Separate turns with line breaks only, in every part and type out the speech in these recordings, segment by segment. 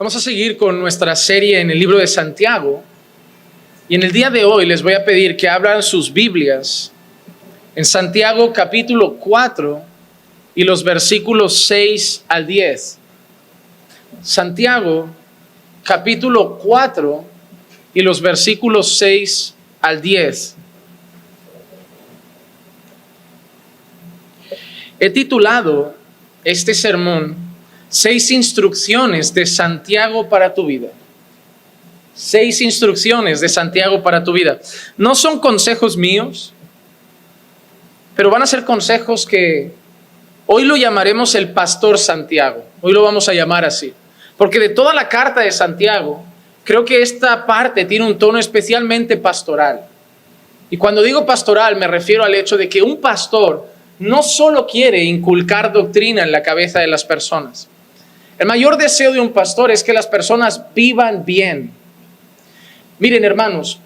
Vamos a seguir con nuestra serie en el libro de Santiago. Y en el día de hoy les voy a pedir que abran sus Biblias en Santiago capítulo 4 y los versículos 6 al 10. Santiago capítulo 4 y los versículos 6 al 10. He titulado este sermón 6 instrucciones de Santiago para tu vida. 6 instrucciones de Santiago para tu vida. No son consejos míos, pero van a ser consejos que hoy lo llamaremos el pastor Santiago. Hoy lo vamos a llamar así. Porque de toda la carta de Santiago, creo que esta parte tiene un tono especialmente pastoral. Y cuando digo pastoral, me refiero al hecho de que un pastor no solo quiere inculcar doctrina en la cabeza de las personas. El mayor deseo de un pastor es que las personas vivan bien. Miren, hermanos,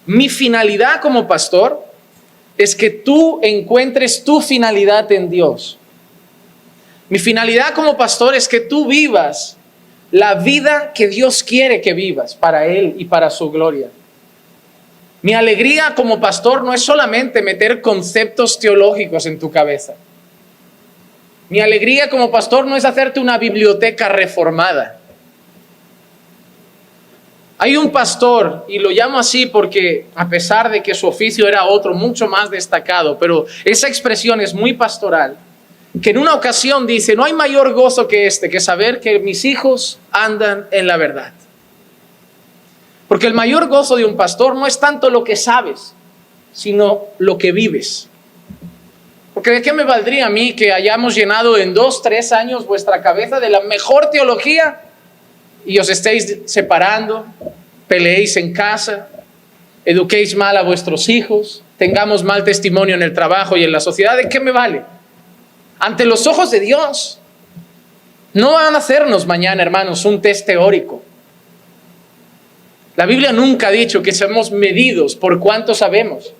mi finalidad como pastor es que tú encuentres tu finalidad en Dios. Mi finalidad como pastor es que tú vivas la vida que Dios quiere que vivas para Él y para su gloria. Mi alegría como pastor no es solamente meter conceptos teológicos en tu cabeza. Mi alegría como pastor no es hacerte una biblioteca reformada. Hay un pastor, y lo llamo así porque a pesar de que su oficio era otro mucho más destacado, pero esa expresión es muy pastoral, que en una ocasión dice: no hay mayor gozo que este, que saber que mis hijos andan en la verdad. Porque el mayor gozo de un pastor no es tanto lo que sabes, sino lo que vives. Porque ¿de qué me valdría a mí que hayamos llenado en 2-3 años vuestra cabeza de la mejor teología y os estéis separando, peleéis en casa, eduquéis mal a vuestros hijos, tengamos mal testimonio en el trabajo y en la sociedad? ¿De qué me vale? Ante los ojos de Dios, no van a hacernos mañana, hermanos, un test teórico. La Biblia nunca ha dicho que seamos medidos por cuánto sabemos.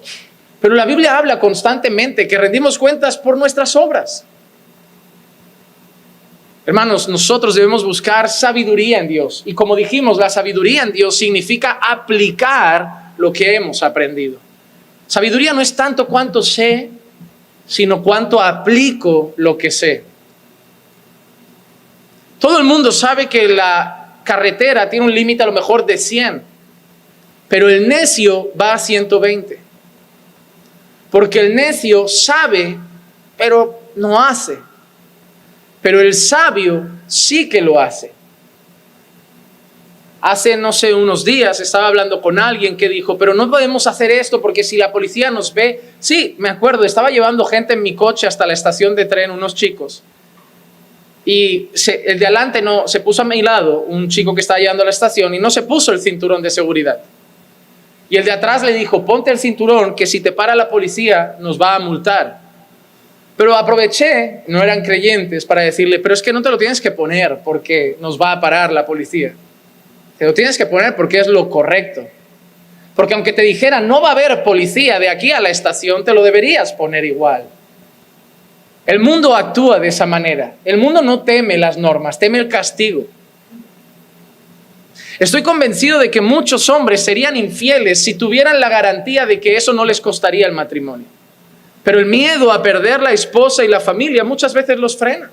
Pero la Biblia habla constantemente que rendimos cuentas por nuestras obras. Hermanos, nosotros debemos buscar sabiduría en Dios. Y como dijimos, la sabiduría en Dios significa aplicar lo que hemos aprendido. Sabiduría no es tanto cuánto sé, sino cuánto aplico lo que sé. Todo el mundo sabe que la carretera tiene un límite a lo mejor de 100, pero el necio va a 120. Porque el necio sabe, pero no hace. Pero el sabio sí que lo hace. Hace, no sé, unos días estaba hablando con alguien que dijo: pero no podemos hacer esto porque si la policía nos ve. Sí, me acuerdo, estaba llevando gente en mi coche hasta la estación de tren, unos chicos. Y el de adelante no, se puso a mi lado, un chico que estaba llegando a la estación, y no se puso el cinturón de seguridad. Y el de atrás le dijo: ponte el cinturón, que si te para la policía nos va a multar. Pero aproveché, no eran creyentes, para decirle: pero es que no te lo tienes que poner porque nos va a parar la policía. Te lo tienes que poner porque es lo correcto. Porque aunque te dijera no va a haber policía de aquí a la estación, te lo deberías poner igual. El mundo actúa de esa manera. El mundo no teme las normas, teme el castigo. Estoy convencido de que muchos hombres serían infieles si tuvieran la garantía de que eso no les costaría el matrimonio. Pero el miedo a perder la esposa y la familia muchas veces los frena.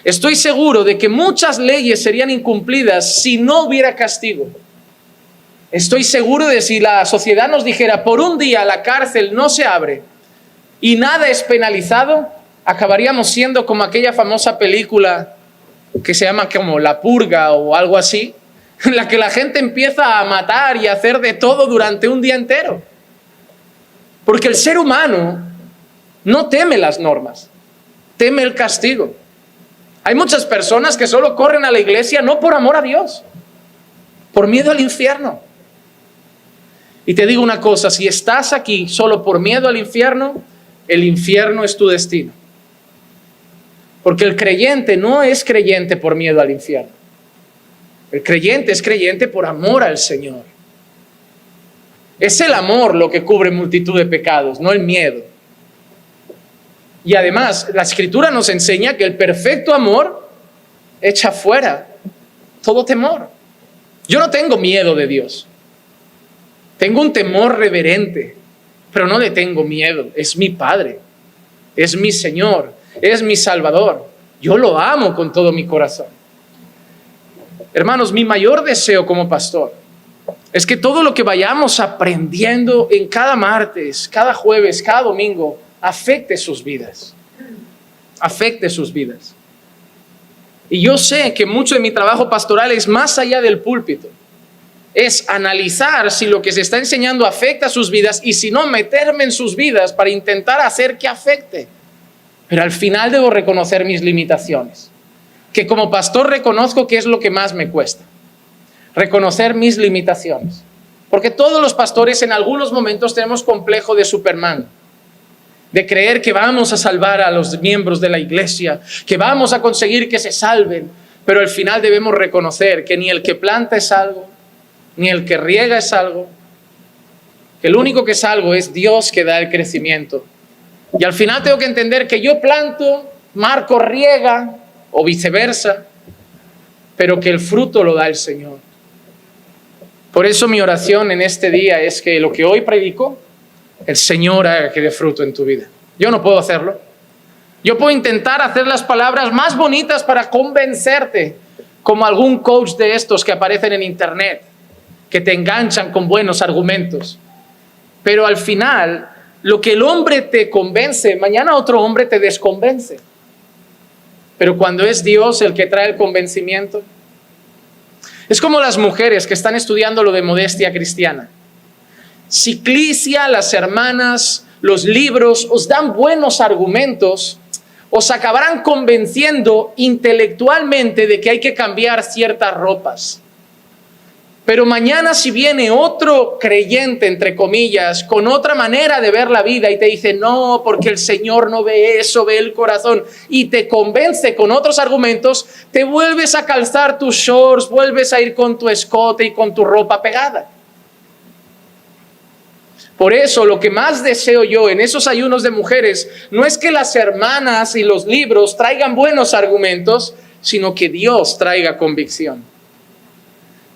Estoy seguro de que muchas leyes serían incumplidas si no hubiera castigo. Estoy seguro de si la sociedad nos dijera: por un día la cárcel no se abre y nada es penalizado, acabaríamos siendo como aquella famosa película que se llama como La Purga o algo así, en la que la gente empieza a matar y a hacer de todo durante un día entero. Porque el ser humano no teme las normas, teme el castigo. Hay muchas personas que solo corren a la iglesia no por amor a Dios, por miedo al infierno. Y te digo una cosa: si estás aquí solo por miedo al infierno, el infierno es tu destino. Porque el creyente no es creyente por miedo al infierno. El creyente es creyente por amor al Señor. Es el amor lo que cubre multitud de pecados, no el miedo. Y además, la Escritura nos enseña que el perfecto amor echa fuera todo temor. Yo no tengo miedo de Dios. Tengo un temor reverente, pero no le tengo miedo. Es mi Padre, es mi Señor, es mi Salvador. Yo lo amo con todo mi corazón. Hermanos, mi mayor deseo como pastor es que todo lo que vayamos aprendiendo en cada martes, cada jueves, cada domingo, afecte sus vidas. Afecte sus vidas. Y yo sé que mucho de mi trabajo pastoral es más allá del púlpito. Es analizar si lo que se está enseñando afecta a sus vidas y si no, meterme en sus vidas para intentar hacer que afecte. Pero al final debo reconocer mis limitaciones. Que como pastor reconozco que es lo que más me cuesta. Reconocer mis limitaciones. Porque todos los pastores en algunos momentos tenemos complejo de Superman. De creer que vamos a salvar a los miembros de la iglesia, que vamos a conseguir que se salven. Pero al final debemos reconocer que ni el que planta es algo, ni el que riega es algo. Que el único que es algo es Dios que da el crecimiento. Y al final tengo que entender que yo planto, Marco riega, o viceversa, pero que el fruto lo da el Señor. Por eso mi oración en este día es que lo que hoy predico, el Señor haga que dé fruto en tu vida. Yo no puedo hacerlo. Yo puedo intentar hacer las palabras más bonitas para convencerte, como algún coach de estos que aparecen en internet, que te enganchan con buenos argumentos. Pero al final, lo que el hombre te convence, mañana otro hombre te desconvence. Pero cuando es Dios el que trae el convencimiento, es como las mujeres que están estudiando lo de modestia cristiana. Ciclicia, las hermanas, los libros os dan buenos argumentos, os acabarán convenciendo intelectualmente de que hay que cambiar ciertas ropas. Pero mañana si viene otro creyente, entre comillas, con otra manera de ver la vida y te dice, no, porque el Señor no ve eso, ve el corazón, y te convence con otros argumentos, te vuelves a calzar tus shorts, vuelves a ir con tu escote y con tu ropa pegada. Por eso lo que más deseo yo en esos ayunos de mujeres no es que las hermanas y los libros traigan buenos argumentos, sino que Dios traiga convicción.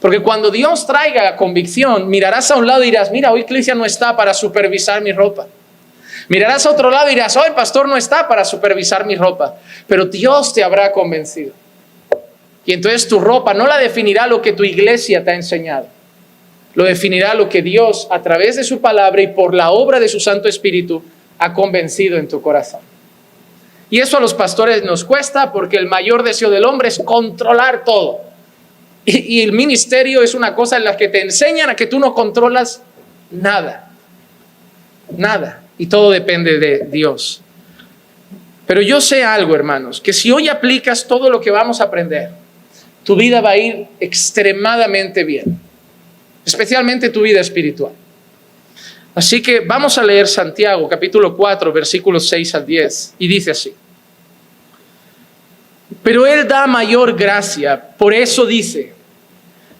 Porque cuando Dios traiga convicción, mirarás a un lado y dirás, mira, hoy Iglesia no está para supervisar mi ropa. Mirarás a otro lado y dirás, hoy el pastor no está para supervisar mi ropa. Pero Dios te habrá convencido. Y entonces tu ropa no la definirá lo que tu iglesia te ha enseñado. Lo definirá lo que Dios, a través de su palabra y por la obra de su Santo Espíritu, ha convencido en tu corazón. Y eso a los pastores nos cuesta porque el mayor deseo del hombre es controlar todo. Y el ministerio es una cosa en la que te enseñan a que tú no controlas nada. Nada. Y todo depende de Dios. Pero yo sé algo, hermanos, que si hoy aplicas todo lo que vamos a aprender, tu vida va a ir extremadamente bien. Especialmente tu vida espiritual. Así que vamos a leer Santiago, capítulo 4, versículos 6 al 10. Y dice así. Pero Él da mayor gracia, por eso dice,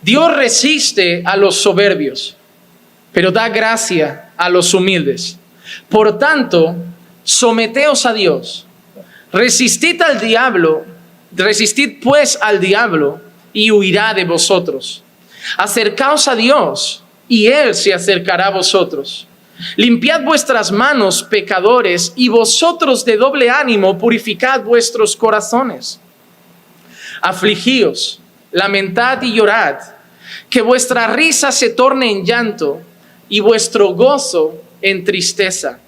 Dios resiste a los soberbios, pero da gracia a los humildes. Por tanto, someteos a Dios, resistid pues al diablo y huirá de vosotros. Acercaos a Dios y Él se acercará a vosotros. Limpiad vuestras manos, pecadores, y vosotros de doble ánimo purificad vuestros corazones. Afligíos, lamentad y llorad, que vuestra risa se torne en llanto y vuestro gozo en tristeza.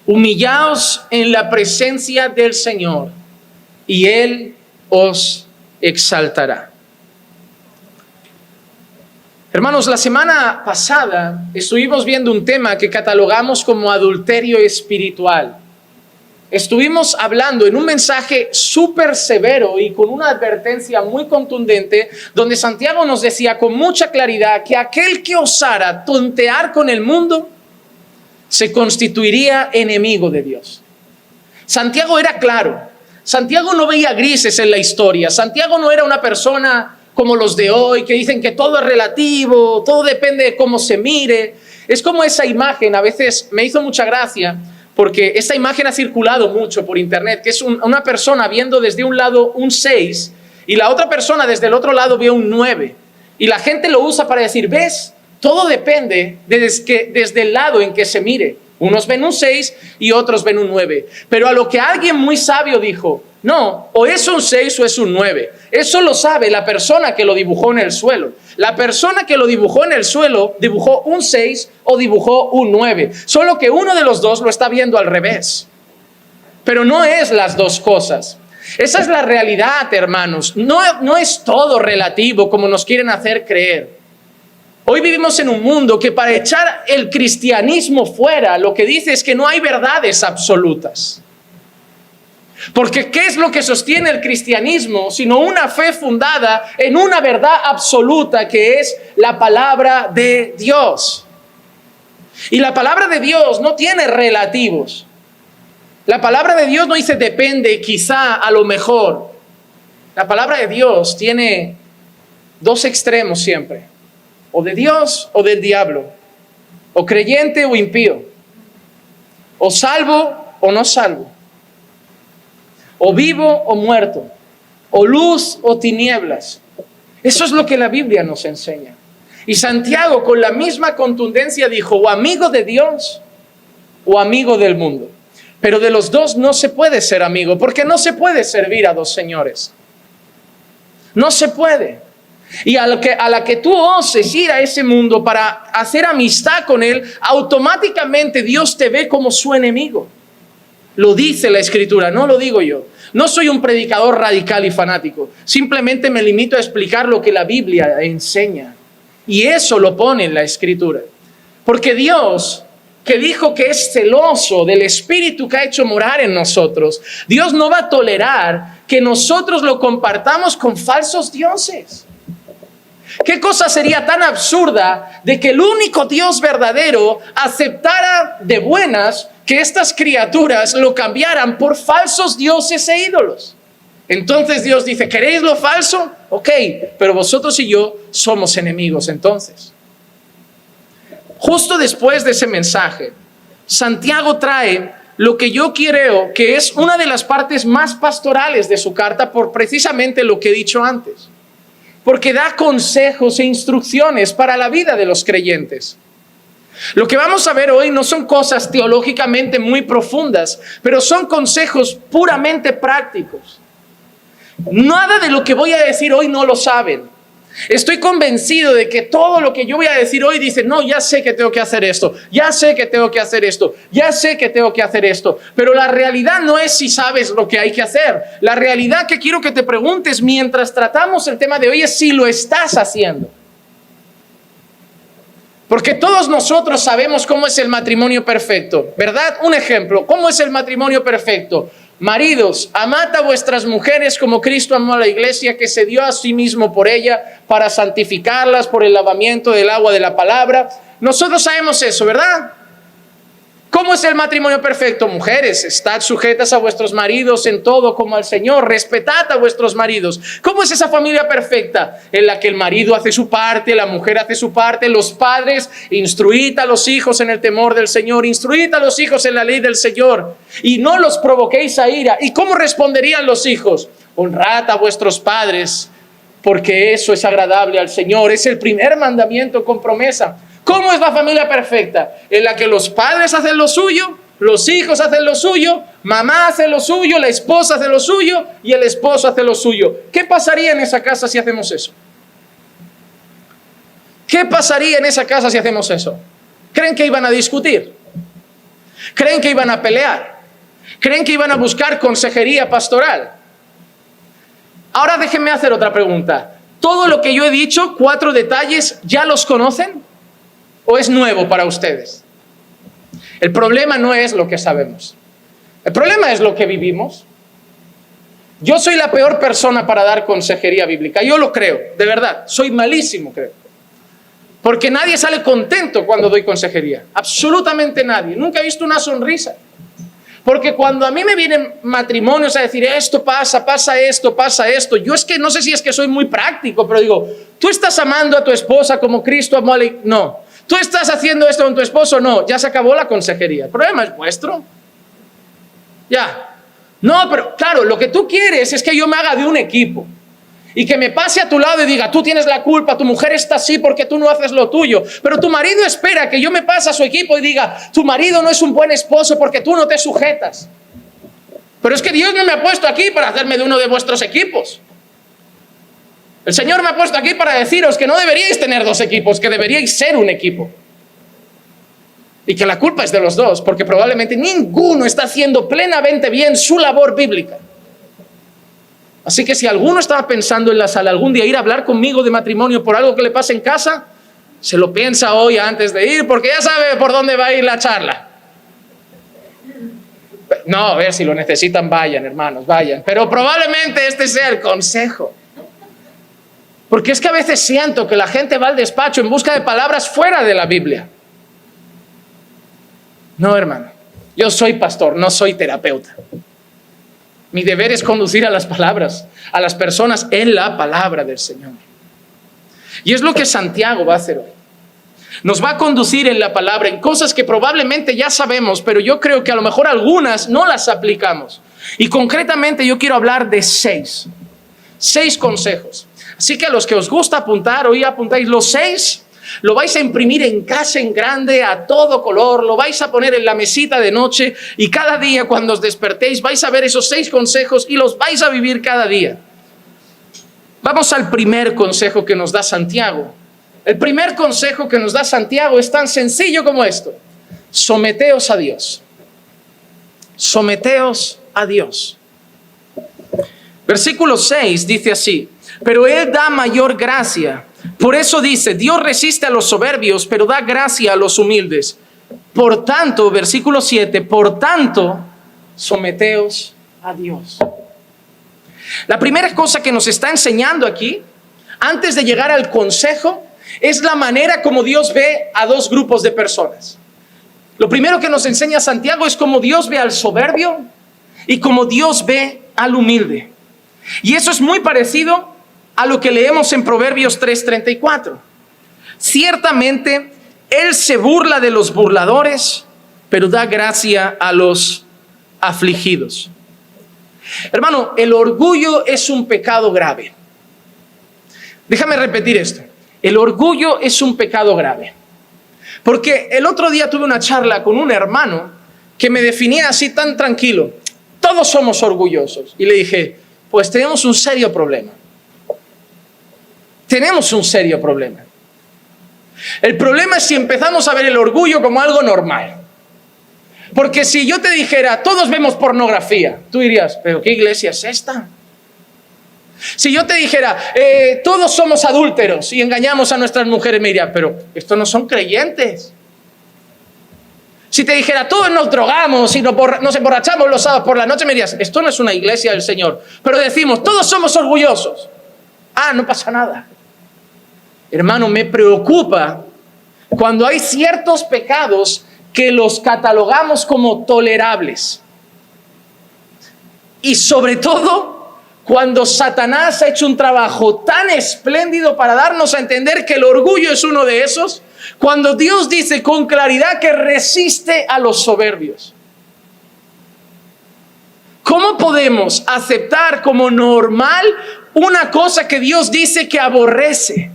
Humillaos en la presencia del Señor y Él os exaltará. Hermanos, la semana pasada estuvimos viendo un tema que catalogamos como adulterio espiritual. Estuvimos hablando en un mensaje súper severo y con una advertencia muy contundente, donde Santiago nos decía con mucha claridad que aquel que osara tontear con el mundo se constituiría enemigo de Dios. Santiago era claro. Santiago no veía grises en la historia. Santiago no era una persona como los de hoy, que dicen que todo es relativo, todo depende de cómo se mire. Es como esa imagen, a veces me hizo mucha gracia, porque esa imagen ha circulado mucho por internet, que es una persona viendo desde un lado un 6 y la otra persona desde el otro lado ve un 9. Y la gente lo usa para decir, ¿ves? Todo depende desde el lado en que se mire. Unos ven un 6 y otros ven un 9. Pero a lo que alguien muy sabio dijo, no, o es un 6 o es un 9. Eso lo sabe la persona que lo dibujó en el suelo. La persona que lo dibujó en el suelo dibujó un 6 o dibujó un 9. Solo que uno de los dos lo está viendo al revés. Pero no es las dos cosas. Esa es la realidad, hermanos. No es todo relativo como nos quieren hacer creer. Hoy vivimos en un mundo que para echar el cristianismo fuera, lo que dice es que no hay verdades absolutas. Porque ¿qué es lo que sostiene el cristianismo? Sino una fe fundada en una verdad absoluta que es la palabra de Dios. Y la palabra de Dios no tiene relativos. La palabra de Dios no dice depende, quizá, a lo mejor. La palabra de Dios tiene dos extremos siempre. O de Dios o del diablo. O creyente o impío. O salvo o no salvo. O vivo o muerto. O luz o tinieblas. Eso es lo que la Biblia nos enseña. Y Santiago con la misma contundencia dijo, o amigo de Dios o amigo del mundo. Pero de los dos no se puede ser amigo, porque no se puede servir a dos señores. No se puede. Y a la que tú oses ir a ese mundo para hacer amistad con él, automáticamente Dios te ve como su enemigo. Lo dice la Escritura, no lo digo yo. No soy un predicador radical y fanático. Simplemente me limito a explicar lo que la Biblia enseña. Y eso lo pone en la Escritura. Porque Dios, que dijo que es celoso del Espíritu que ha hecho morar en nosotros, Dios no va a tolerar que nosotros lo compartamos con falsos dioses. ¿Qué cosa sería tan absurda de que el único Dios verdadero aceptara de buenas que estas criaturas lo cambiaran por falsos dioses e ídolos? Entonces Dios dice, ¿queréis lo falso? Ok, pero vosotros y yo somos enemigos entonces. Justo después de ese mensaje, Santiago trae lo que yo creo que es una de las partes más pastorales de su carta por precisamente lo que he dicho antes. Porque da consejos e instrucciones para la vida de los creyentes. Lo que vamos a ver hoy no son cosas teológicamente muy profundas, pero son consejos puramente prácticos. Nada de lo que voy a decir hoy no lo saben. Estoy convencido de que todo lo que yo voy a decir hoy dice, no, ya sé que tengo que hacer esto, ya sé que tengo que hacer esto, ya sé que tengo que hacer esto. Pero la realidad no es si sabes lo que hay que hacer. La realidad que quiero que te preguntes mientras tratamos el tema de hoy es si lo estás haciendo. Porque todos nosotros sabemos cómo es el matrimonio perfecto, ¿verdad? Un ejemplo, ¿cómo es el matrimonio perfecto? Maridos, amad a vuestras mujeres como Cristo amó a la iglesia, que se dio a sí mismo por ella para santificarlas por el lavamiento del agua de la palabra. Nosotros sabemos eso, ¿verdad? ¿Cómo es el matrimonio perfecto? Mujeres, estad sujetas a vuestros maridos en todo como al Señor. Respetad a vuestros maridos. ¿Cómo es esa familia perfecta? En la que el marido hace su parte, la mujer hace su parte. Los padres, instruid a los hijos en el temor del Señor. Instruid a los hijos en la ley del Señor. Y no los provoquéis a ira. ¿Y cómo responderían los hijos? Honrad a vuestros padres, porque eso es agradable al Señor. Es el primer mandamiento con promesa. ¿Cómo es la familia perfecta? En la que los padres hacen lo suyo, los hijos hacen lo suyo, mamá hace lo suyo, la esposa hace lo suyo y el esposo hace lo suyo. ¿Qué pasaría en esa casa si hacemos eso? ¿Qué pasaría en esa casa si hacemos eso? ¿Creen que iban a discutir? ¿Creen que iban a pelear? ¿Creen que iban a buscar consejería pastoral? Ahora déjenme hacer otra pregunta. ¿Todo lo que yo he dicho, 4 detalles, ya los conocen? ¿O es nuevo para ustedes? El problema no es lo que sabemos. El problema es lo que vivimos. Yo soy la peor persona para dar consejería bíblica. Yo lo creo, de verdad. Soy malísimo, creo. Porque nadie sale contento cuando doy consejería. Absolutamente nadie. Nunca he visto una sonrisa. Porque cuando a mí me vienen matrimonios a decir esto pasa, pasa esto, yo es que no sé si es que soy muy práctico, pero digo, ¿tú estás amando a tu esposa como Cristo amó a la iglesia? No. ¿Tú estás haciendo esto con tu esposo? No. Ya se acabó la consejería. El problema es vuestro. Ya. No, pero claro, lo que tú quieres es que yo me haga de un equipo. Y que me pase a tu lado y diga, tú tienes la culpa, tu mujer está así porque tú no haces lo tuyo. Pero tu marido espera que yo me pase a su equipo y diga, tu marido no es un buen esposo porque tú no te sujetas. Pero es que Dios no me ha puesto aquí para hacerme de uno de vuestros equipos. El Señor me ha puesto aquí para deciros que no deberíais tener dos equipos, que deberíais ser un equipo. Y que la culpa es de los dos, porque probablemente ninguno está haciendo plenamente bien su labor bíblica. Así que si alguno estaba pensando en la sala algún día ir a hablar conmigo de matrimonio por algo que le pase en casa, se lo piensa hoy antes de ir, porque ya sabe por dónde va a ir la charla. No, a ver, si lo necesitan, vayan, hermanos, vayan. Pero probablemente este sea el consejo. Porque es que a veces siento que la gente va al despacho en busca de palabras fuera de la Biblia. No, hermano, yo soy pastor, no soy terapeuta. Mi deber es conducir a las palabras, a las personas en la palabra del Señor. Y es lo que Santiago va a hacer hoy. Nos va a conducir en la palabra, en cosas que probablemente ya sabemos, pero yo creo que a lo mejor algunas no las aplicamos. Y concretamente yo quiero hablar de 6 consejos. Así que a los que os gusta apuntar, hoy apuntáis los 6, lo vais a imprimir en casa en grande, a todo color, lo vais a poner en la mesita de noche y cada día cuando os despertéis vais a ver esos 6 consejos y los vais a vivir cada día. Vamos al primer consejo que nos da Santiago. El primer consejo que nos da Santiago es tan sencillo como esto: someteos a Dios. Someteos a Dios. Versículo 6 dice así: pero Él da mayor gracia. Por eso dice, Dios resiste a los soberbios, pero da gracia a los humildes. Por tanto, versículo 7, por tanto, someteos a Dios. La primera cosa que nos está enseñando aquí, antes de llegar al consejo, es la manera como Dios ve a 2 grupos de personas. Lo primero que nos enseña Santiago es cómo Dios ve al soberbio y cómo Dios ve al humilde. Y eso es muy parecido a lo que leemos en Proverbios 3:34. Ciertamente, Él se burla de los burladores, pero da gracia a los afligidos. Hermano, el orgullo es un pecado grave. Déjame repetir esto. El orgullo es un pecado grave. Porque el otro día tuve una charla con un hermano que me definía así tan tranquilo: todos somos orgullosos. Y le dije, pues tenemos un serio problema. Tenemos un serio problema. El problema es si empezamos a ver el orgullo como algo normal. Porque si yo te dijera, todos vemos pornografía, tú dirías, ¿pero qué iglesia es esta? Si yo te dijera, todos somos adúlteros y engañamos a nuestras mujeres, me dirías, pero estos no son creyentes. Si te dijera, todos nos drogamos y nos emborrachamos los sábados por la noche, me dirías, esto no es una iglesia del Señor. Pero decimos, todos somos orgullosos. Ah, no pasa nada. Hermano, me preocupa cuando hay ciertos pecados que los catalogamos como tolerables. Y sobre todo, cuando Satanás ha hecho un trabajo tan espléndido para darnos a entender que el orgullo es uno de esos, cuando Dios dice con claridad que resiste a los soberbios. ¿Cómo podemos aceptar como normal una cosa que Dios dice que aborrece?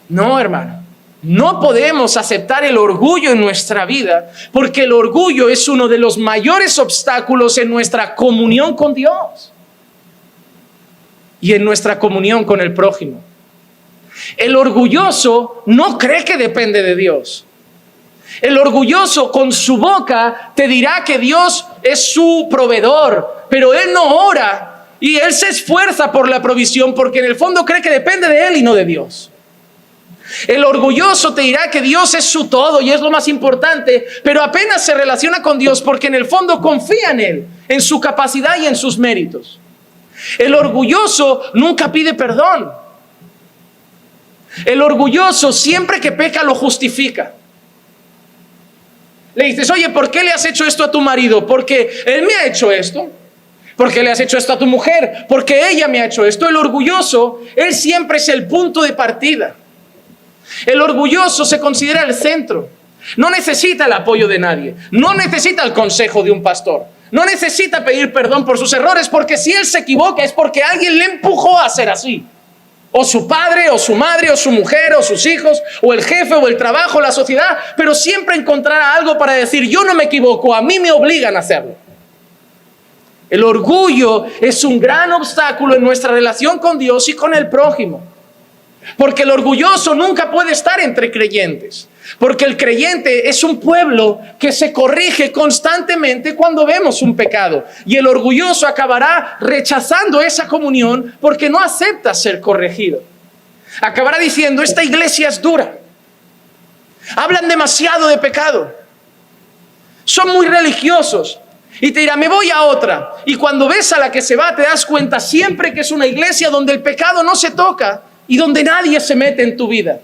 No, hermano. No podemos aceptar el orgullo en nuestra vida, porque el orgullo es uno de los mayores obstáculos en nuestra comunión con Dios y en nuestra comunión con el prójimo. El orgulloso no cree que depende de Dios. El orgulloso con su boca te dirá que Dios es su proveedor, pero él no ora y él se esfuerza por la provisión porque en el fondo cree que depende de él y no de Dios. El orgulloso te dirá que Dios es su todo y es lo más importante, pero apenas se relaciona con Dios porque en el fondo confía en Él, en su capacidad y en sus méritos. El orgulloso nunca pide perdón. El orgulloso siempre que peca lo justifica. Le dices, oye, ¿por qué le has hecho esto a tu marido? Porque él me ha hecho esto. ¿Por qué le has hecho esto a tu mujer? Porque ella me ha hecho esto. El orgulloso, él siempre es el punto de partida. El orgulloso se considera el centro. No necesita el apoyo de nadie. No necesita el consejo de un pastor. no necesita pedir perdón por sus errores, porque si él se equivoca es porque alguien le empujó a ser así. O su padre, o su madre, o su mujer, o sus hijos, o el jefe, o el trabajo, la sociedad, pero siempre encontrará algo para decir, yo no me equivoco, a mí me obligan a hacerlo. El orgullo es un gran obstáculo en nuestra relación con Dios y con el prójimo. Porque el orgulloso nunca puede estar entre creyentes. Porque el creyente es un pueblo que se corrige constantemente cuando vemos un pecado. Y el orgulloso acabará rechazando esa comunión porque no acepta ser corregido. Acabará diciendo, esta iglesia es dura. Hablan demasiado de pecado. Son muy religiosos. Y te dirá, me voy a otra. Y cuando ves a la que se va, te das cuenta siempre que es una iglesia donde el pecado no se toca y donde nadie se mete en tu vida.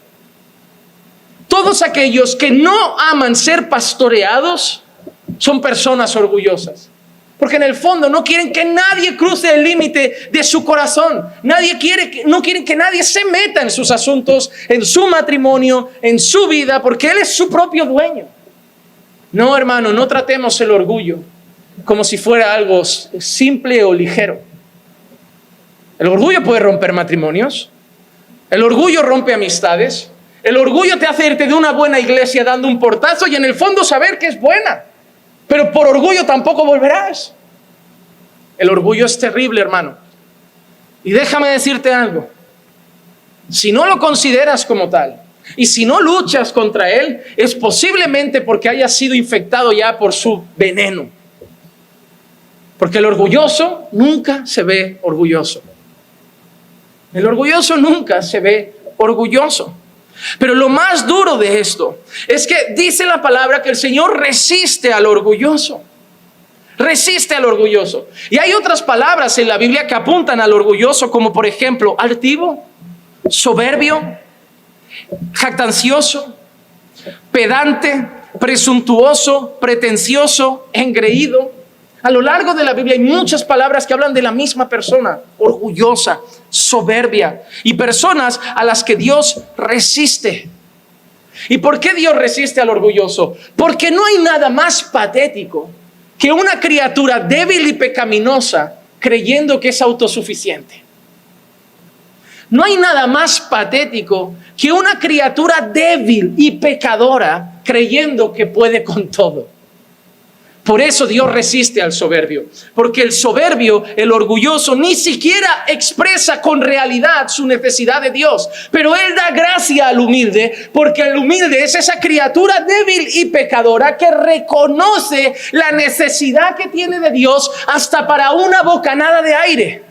Todos aquellos que no aman ser pastoreados son personas orgullosas. Porque en el fondo no quieren que nadie cruce el límite de su corazón. No quieren que nadie se meta en sus asuntos, en su matrimonio, en su vida, porque Él es su propio dueño. No, hermano, no tratemos el orgullo como si fuera algo simple o ligero. El orgullo puede romper matrimonios. El orgullo rompe amistades. El orgullo te hace irte de una buena iglesia dando un portazo y en el fondo saber que es buena. Pero por orgullo tampoco volverás. El orgullo es terrible, hermano. Y déjame decirte algo. Si no lo consideras como tal y si no luchas contra él, es posiblemente porque hayas sido infectado ya por su veneno. Porque el orgulloso nunca se ve orgulloso. El orgulloso nunca se ve orgulloso. Pero lo más duro de esto es que dice la palabra que el Señor resiste al orgulloso. Resiste al orgulloso. Y hay otras palabras en la Biblia que apuntan al orgulloso, como por ejemplo, altivo, soberbio, jactancioso, pedante, presuntuoso, pretencioso, engreído. A lo largo de la Biblia hay muchas palabras que hablan de la misma persona, orgullosa, soberbia, y personas a las que Dios resiste. ¿Y por qué Dios resiste al orgulloso? Porque no hay nada más patético que una criatura débil y pecaminosa creyendo que es autosuficiente. No hay nada más patético que una criatura débil y pecadora creyendo que puede con todo. Por eso Dios resiste al soberbio, porque el soberbio, el orgulloso, ni siquiera expresa con realidad su necesidad de Dios, pero Él da gracia al humilde, porque el humilde es esa criatura débil y pecadora que reconoce la necesidad que tiene de Dios hasta para una bocanada de aire.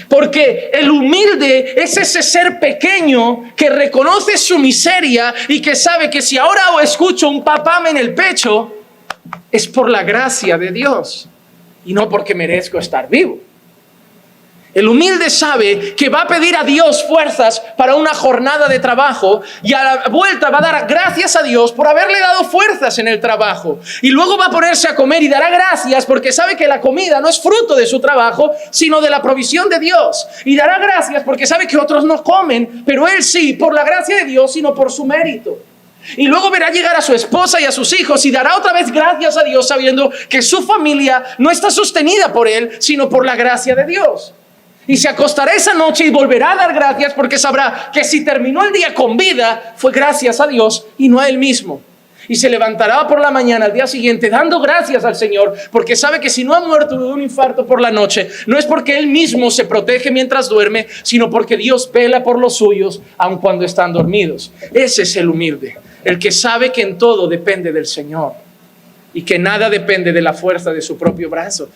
Porque el humilde es ese ser pequeño que reconoce su miseria y que sabe que si ahora escucho un papame en el pecho, es por la gracia de Dios y no porque merezco estar vivo. El humilde sabe que va a pedir a Dios fuerzas para una jornada de trabajo y a la vuelta va a dar gracias a Dios por haberle dado fuerzas en el trabajo. Y luego va a ponerse a comer y dará gracias porque sabe que la comida no es fruto de su trabajo, sino de la provisión de Dios. Y dará gracias porque sabe que otros no comen, pero él sí, por la gracia de Dios y no por su mérito. Y luego verá llegar a su esposa y a sus hijos y dará otra vez gracias a Dios sabiendo que su familia no está sostenida por él, sino por la gracia de Dios. Y se acostará esa noche y volverá a dar gracias porque sabrá que si terminó el día con vida fue gracias a Dios y no a él mismo. Y se levantará por la mañana al día siguiente dando gracias al Señor porque sabe que si no ha muerto de un infarto por la noche, no es porque él mismo se protege mientras duerme, sino porque Dios vela por los suyos aun cuando están dormidos. Ese es el humilde, el que sabe que en todo depende del Señor y que nada depende de la fuerza de su propio brazo.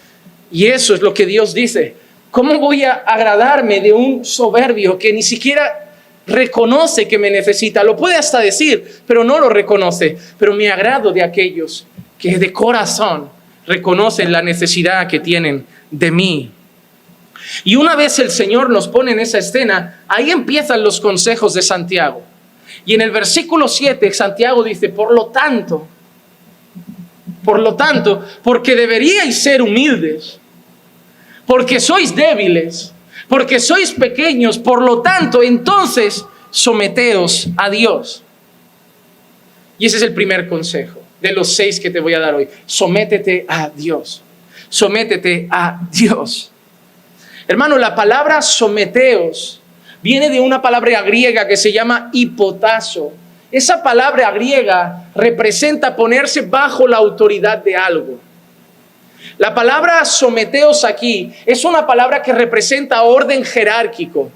Y eso es lo que Dios dice. ¿Cómo voy a agradarme de un soberbio que ni siquiera reconoce que me necesita? Lo puede hasta decir, pero no lo reconoce. Pero me agrado de aquellos que de corazón reconocen la necesidad que tienen de mí. Y una vez el Señor nos pone en esa escena, ahí empiezan los consejos de Santiago. Y en el versículo 7, Santiago dice, por lo tanto, porque deberíais ser humildes, porque sois débiles, porque sois pequeños, por lo tanto, entonces, someteos a Dios. Y ese es el primer consejo. de los 6 que te voy a dar hoy. Sométete a Dios. Sométete a Dios. Hermano, la palabra someteos viene de una palabra griega que se llama hipotazo. Esa palabra griega representa ponerse bajo la autoridad de algo. La palabra someteos aquí es una palabra que representa orden jerárquico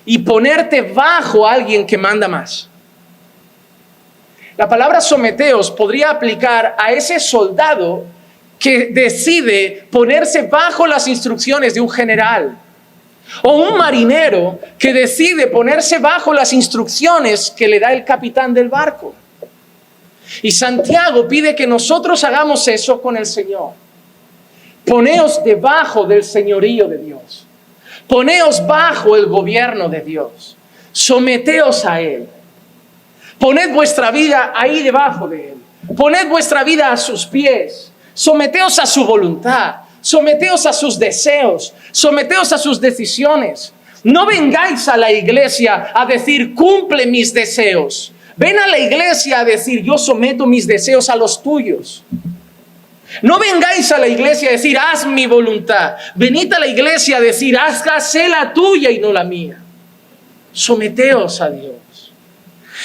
y ponerte bajo a alguien que manda más. La palabra someteos podría aplicar a ese soldado que decide ponerse bajo las instrucciones de un general, o un marinero que decide ponerse bajo las instrucciones que le da el capitán del barco. Y Santiago pide que nosotros hagamos eso con el Señor. Poneos debajo del señorío de Dios. Poneos bajo el gobierno de Dios. Someteos a Él. Poned vuestra vida ahí debajo de Él. Poned vuestra vida a sus pies. Someteos a su voluntad. Someteos a sus deseos. Someteos a sus decisiones. No vengáis a la iglesia a decir, cumple mis deseos. Ven a la iglesia a decir, yo someto mis deseos a los tuyos. No vengáis a la iglesia a decir, haz mi voluntad. Venid a la iglesia a decir, hágase la tuya y no la mía. Someteos a Dios.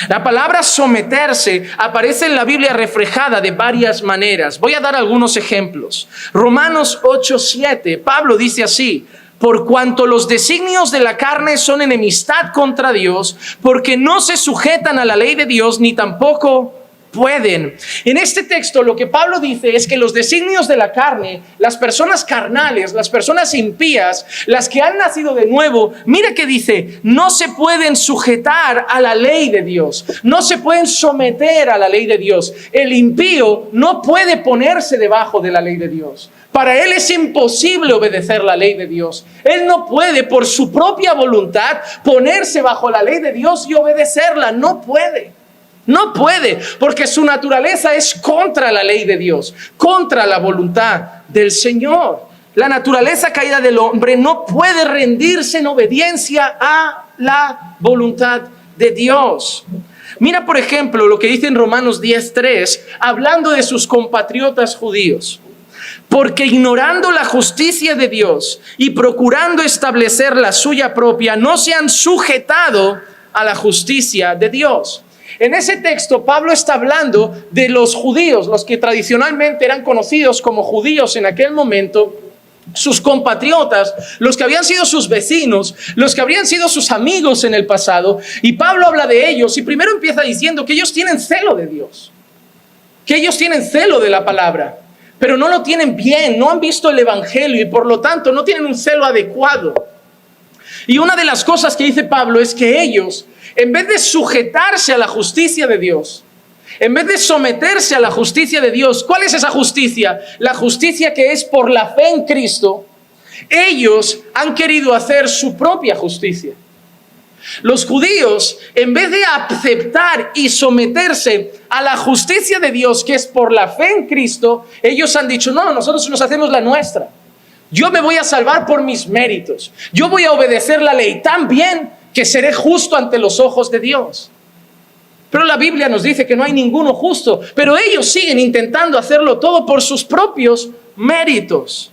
La palabra someterse aparece en la Biblia reflejada de varias maneras. Voy a dar algunos ejemplos. Romanos 8:7, Pablo dice así: por cuanto los designios de la carne son enemistad contra Dios, porque no se sujetan a la ley de Dios, ni tampoco pueden. En este texto lo que Pablo dice es que los designios de la carne, las personas carnales, las personas impías, las que han nacido de nuevo, mira que dice, no se pueden sujetar a la ley de Dios, no se pueden someter a la ley de Dios. El impío no puede ponerse debajo de la ley de Dios. Para él es imposible obedecer la ley de Dios. Él no puede por su propia voluntad ponerse bajo la ley de Dios y obedecerla. No puede. No puede, porque su naturaleza es contra la ley de Dios, contra la voluntad del Señor. La naturaleza caída del hombre no puede rendirse en obediencia a la voluntad de Dios. Mira, por ejemplo, lo que dice en Romanos 10:3, hablando de sus compatriotas judíos. Porque ignorando la justicia de Dios y procurando establecer la suya propia, no se han sujetado a la justicia de Dios. En ese texto, Pablo está hablando de los judíos, los que tradicionalmente eran conocidos como judíos en aquel momento, sus compatriotas, los que habían sido sus vecinos, los que habrían sido sus amigos en el pasado. Y Pablo habla de ellos y primero empieza diciendo que ellos tienen celo de Dios, que ellos tienen celo de la palabra, pero no lo tienen bien, no han visto el evangelio y por lo tanto no tienen un celo adecuado. Y una de las cosas que dice Pablo es que ellos, en vez de sujetarse a la justicia de Dios, en vez de someterse a la justicia de Dios, ¿cuál es esa justicia? La justicia que es por la fe en Cristo. Ellos han querido hacer su propia justicia. Los judíos, en vez de aceptar y someterse a la justicia de Dios, que es por la fe en Cristo, ellos han dicho, no, nosotros nos hacemos la nuestra. Yo me voy a salvar por mis méritos. Yo voy a obedecer la ley tan bien que seré justo ante los ojos de Dios. Pero la Biblia nos dice que no hay ninguno justo, pero ellos siguen intentando hacerlo todo por sus propios méritos.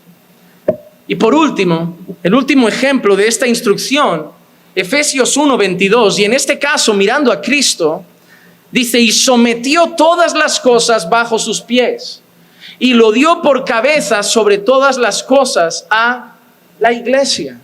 Y por último, el último ejemplo de esta instrucción, Efesios 1:22, y en este caso mirando a Cristo, dice, y sometió todas las cosas bajo sus pies, y lo dio por cabeza sobre todas las cosas a la iglesia.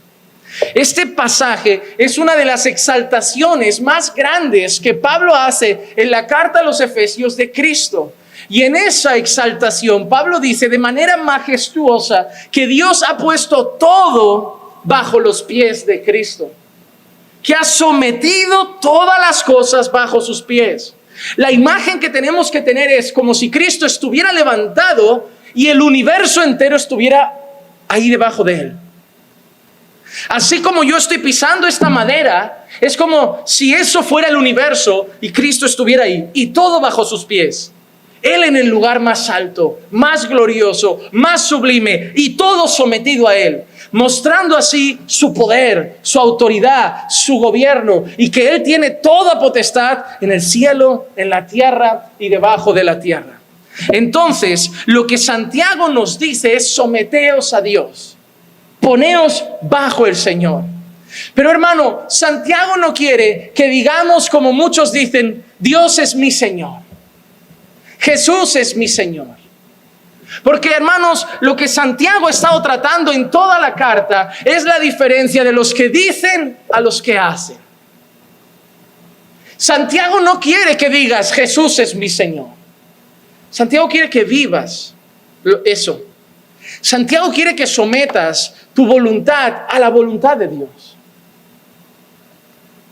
Este pasaje es una de las exaltaciones más grandes que Pablo hace en la carta a los Efesios de Cristo. Y en esa exaltación, Pablo dice de manera majestuosa que Dios ha puesto todo bajo los pies de Cristo, que ha sometido todas las cosas bajo sus pies. La imagen que tenemos que tener es como si Cristo estuviera levantado y el universo entero estuviera ahí debajo de él. Así como yo estoy pisando esta madera, es como si eso fuera el universo y Cristo estuviera ahí y todo bajo sus pies. Él en el lugar más alto, más glorioso, más sublime y todo sometido a Él, mostrando así su poder, su autoridad, su gobierno y que Él tiene toda potestad en el cielo, en la tierra y debajo de la tierra. Entonces, lo que Santiago nos dice es: someteos a Dios, poneos bajo el Señor. Pero hermano, Santiago no quiere que digamos como muchos dicen: Dios es mi Señor, Jesús es mi Señor. Porque, hermanos, lo que Santiago ha estado tratando en toda la carta es la diferencia de los que dicen a los que hacen. Santiago no quiere que digas: Jesús es mi Señor. Santiago quiere que vivas eso. Santiago quiere que sometas tu voluntad a la voluntad de Dios.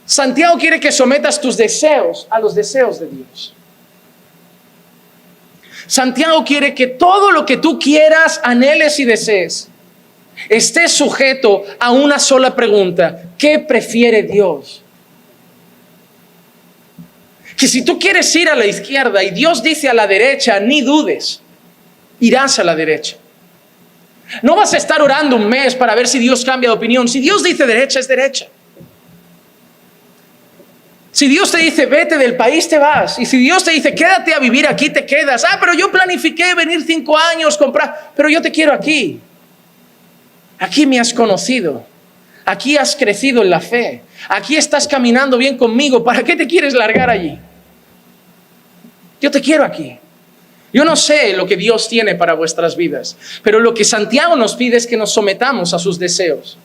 Santiago quiere que sometas tus deseos a los deseos de Dios. Santiago quiere que todo lo que tú quieras, anheles y desees esté sujeto a una sola pregunta: ¿qué prefiere Dios? Que si tú quieres ir a la izquierda y Dios dice a la derecha, ni dudes, irás a la derecha. No vas a estar orando un mes para ver si Dios cambia de opinión. Si Dios dice derecha, es derecha. Si Dios te dice vete del país, te vas. Y si Dios te dice quédate a vivir aquí, te quedas. Pero yo planifiqué venir 5 años, comprar, pero yo te quiero aquí. Aquí me has conocido. Aquí has crecido en la fe. Aquí estás caminando bien conmigo. ¿Para qué te quieres largar allí? Yo te quiero aquí. Yo no sé lo que Dios tiene para vuestras vidas, pero lo que Santiago nos pide es que nos sometamos a sus deseos.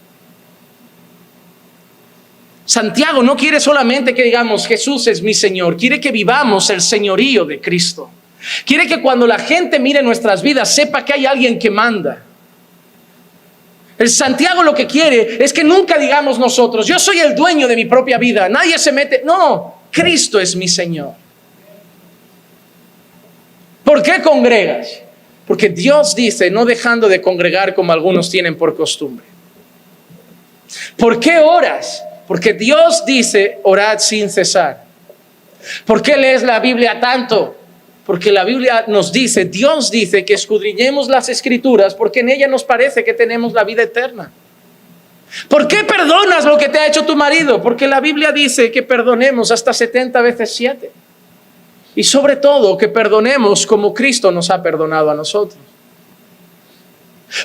Santiago no quiere solamente que digamos Jesús es mi Señor, quiere que vivamos el señorío de Cristo. Quiere que cuando la gente mire nuestras vidas sepa que hay alguien que manda. El Santiago lo que quiere es que nunca digamos nosotros: yo soy el dueño de mi propia vida, nadie se mete. No, Cristo es mi Señor. ¿Por qué congregas? Porque Dios dice: no dejando de congregar como algunos tienen por costumbre. ¿Por qué oras? Porque Dios dice: orad sin cesar. ¿Por qué lees la Biblia tanto? Porque la Biblia nos dice, Dios dice que escudriñemos las Escrituras porque en ella nos parece que tenemos la vida eterna. ¿Por qué perdonas lo que te ha hecho tu marido? Porque la Biblia dice que perdonemos hasta 70 veces 7. Y sobre todo que perdonemos como Cristo nos ha perdonado a nosotros.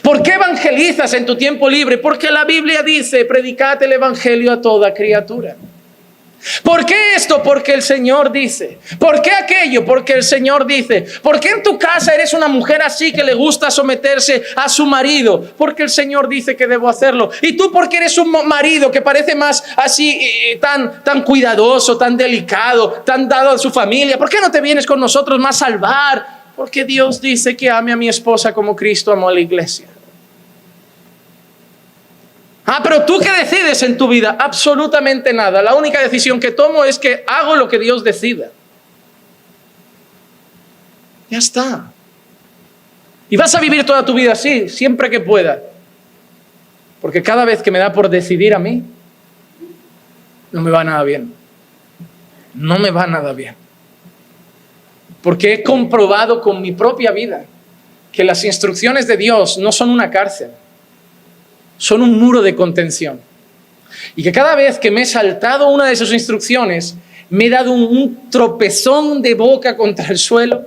¿Por qué evangelizas en tu tiempo libre? Porque la Biblia dice: predicad el evangelio a toda criatura. ¿Por qué esto? Porque el Señor dice. ¿Por qué aquello? Porque el Señor dice. ¿Por qué en tu casa eres una mujer así que le gusta someterse a su marido? Porque el Señor dice que debo hacerlo. ¿Y tú por qué eres un marido que parece más así, tan cuidadoso, tan delicado, tan dado a su familia? ¿Por qué no te vienes con nosotros más a salvar? Porque Dios dice que ame a mi esposa como Cristo amó a la iglesia. Pero ¿tú qué decides en tu vida? Absolutamente nada. La única decisión que tomo es que hago lo que Dios decida. Ya está. Y vas a vivir toda tu vida así, siempre que pueda. Porque cada vez que me da por decidir a mí, no me va nada bien. No me va nada bien. Porque he comprobado con mi propia vida que las instrucciones de Dios no son una cárcel, son un muro de contención. Y que cada vez que me he saltado una de sus instrucciones, me he dado un tropezón de boca contra el suelo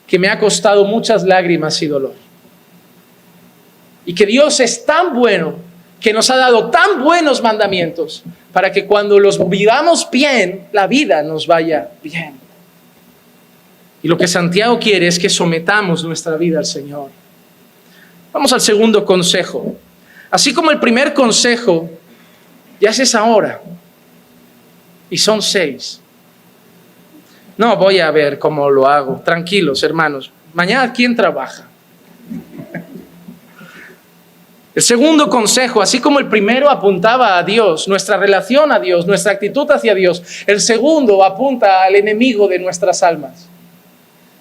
que me ha costado muchas lágrimas y dolor. Y que Dios es tan bueno, que nos ha dado tan buenos mandamientos, para que cuando los vivamos bien, la vida nos vaya bien. Y lo que Santiago quiere es que sometamos nuestra vida al Señor. Vamos al segundo consejo. Así como el primer consejo, ya es ahora. Y son 6. No voy a ver cómo lo hago. Tranquilos, hermanos. Mañana, ¿quién trabaja? El segundo consejo, así como el primero apuntaba a Dios, nuestra relación a Dios, nuestra actitud hacia Dios, el segundo apunta al enemigo de nuestras almas.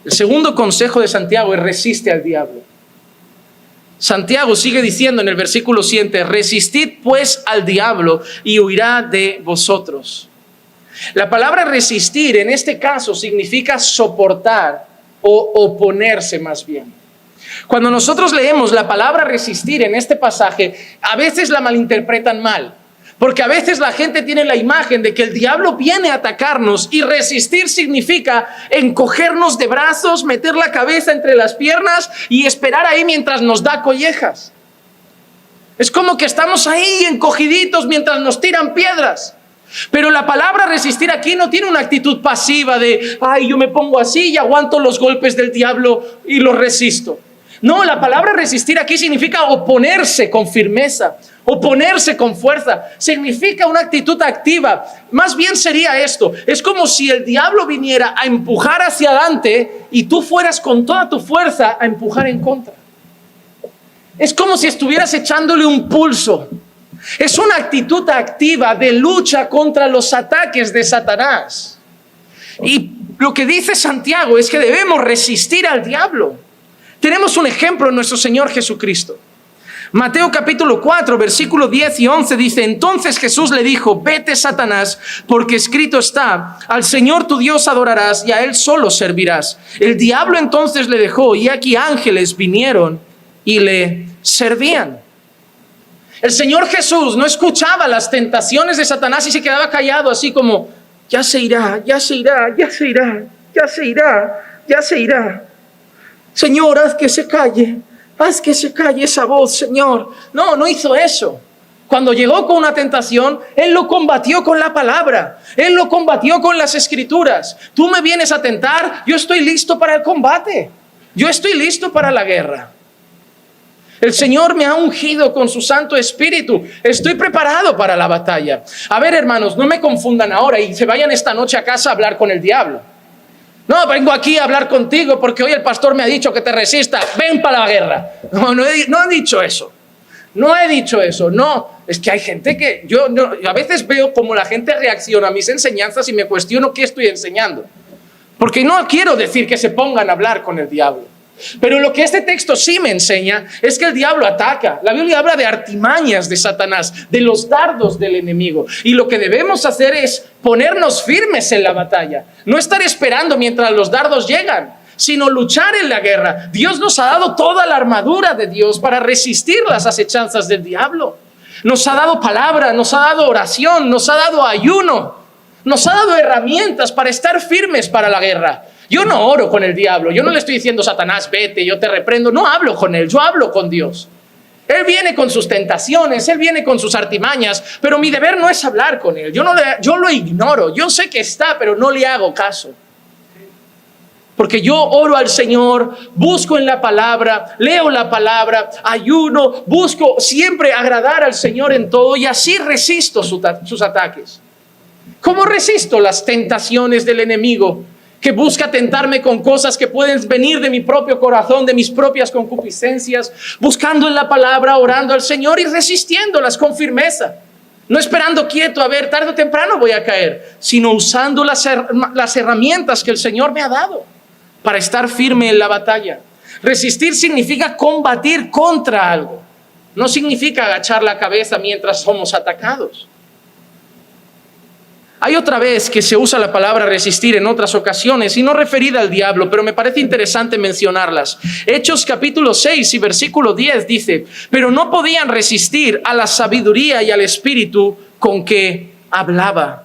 El segundo consejo de Santiago es: resiste al diablo. Santiago sigue diciendo en el versículo 7, resistid pues al diablo y huirá de vosotros. La palabra resistir en este caso significa soportar o oponerse más bien. Cuando nosotros leemos la palabra resistir en este pasaje, a veces la malinterpretan mal. Porque a veces la gente tiene la imagen de que el diablo viene a atacarnos y resistir significa encogernos de brazos, meter la cabeza entre las piernas y esperar ahí mientras nos da collejas. Es como que estamos ahí encogiditos mientras nos tiran piedras. Pero la palabra resistir aquí no tiene una actitud pasiva de, ay, yo me pongo así y aguanto los golpes del diablo y los resisto. No, la palabra resistir aquí significa oponerse con firmeza, oponerse con fuerza. Significa una actitud activa. Más bien sería esto. Es como si el diablo viniera a empujar hacia adelante y tú fueras con toda tu fuerza a empujar en contra. Es como si estuvieras echándole un pulso. Es una actitud activa de lucha contra los ataques de Satanás. Y lo que dice Santiago es que debemos resistir al diablo. Tenemos un ejemplo en nuestro Señor Jesucristo. Mateo capítulo 4, versículo 10 y 11 dice: entonces Jesús le dijo: vete, Satanás, porque escrito está, al Señor tu Dios adorarás y a Él solo servirás. El diablo entonces le dejó, y aquí ángeles vinieron y le servían. El Señor Jesús no escuchaba las tentaciones de Satanás y se quedaba callado, así como, ya se irá, ya se irá, ya se irá, ya se irá, ya se irá. Señor, haz que se calle esa voz, Señor. No, no hizo eso. Cuando llegó con una tentación, Él lo combatió con la palabra. Él lo combatió con las escrituras. Tú me vienes a tentar, yo estoy listo para el combate. Yo estoy listo para la guerra. El Señor me ha ungido con su Santo Espíritu. Estoy preparado para la batalla. A ver, hermanos, no me confundan ahora y se vayan esta noche a casa a hablar con el diablo. No, vengo aquí a hablar contigo porque hoy el pastor me ha dicho que te resista. Ven para la guerra. No he dicho eso. No he dicho eso. No, es que hay gente que a veces veo cómo la gente reacciona a mis enseñanzas y me cuestiono qué estoy enseñando. Porque no quiero decir que se pongan a hablar con el diablo. Pero lo que este texto sí me enseña es que el diablo ataca. La Biblia habla de artimañas de Satanás, de los dardos del enemigo. Y lo que debemos hacer es ponernos firmes en la batalla. No estar esperando mientras los dardos llegan, sino luchar en la guerra. Dios nos ha dado toda la armadura de Dios para resistir las acechanzas del diablo. Nos ha dado palabra, nos ha dado oración, nos ha dado ayuno, nos ha dado herramientas para estar firmes para la guerra. Yo no oro con el diablo, yo no le estoy diciendo, Satanás, vete, yo te reprendo. No hablo con él, yo hablo con Dios. Él viene con sus tentaciones, él viene con sus artimañas, pero mi deber no es hablar con él. Yo lo ignoro, yo sé que está, pero no le hago caso. Porque yo oro al Señor, busco en la palabra, leo la palabra, ayuno, busco siempre agradar al Señor en todo y así resisto sus ataques. ¿Cómo resisto las tentaciones del enemigo que busca tentarme con cosas que pueden venir de mi propio corazón, de mis propias concupiscencias? Buscando en la palabra, orando al Señor y resistiéndolas con firmeza. No esperando quieto, a ver, tarde o temprano voy a caer, sino usando las herramientas que el Señor me ha dado para estar firme en la batalla. Resistir significa combatir contra algo. No significa agachar la cabeza mientras somos atacados. Hay otra vez que se usa la palabra resistir en otras ocasiones y no referida al diablo, pero me parece interesante mencionarlas. Hechos capítulo 6 y versículo 10 dice: pero no podían resistir a la sabiduría y al espíritu con que hablaba.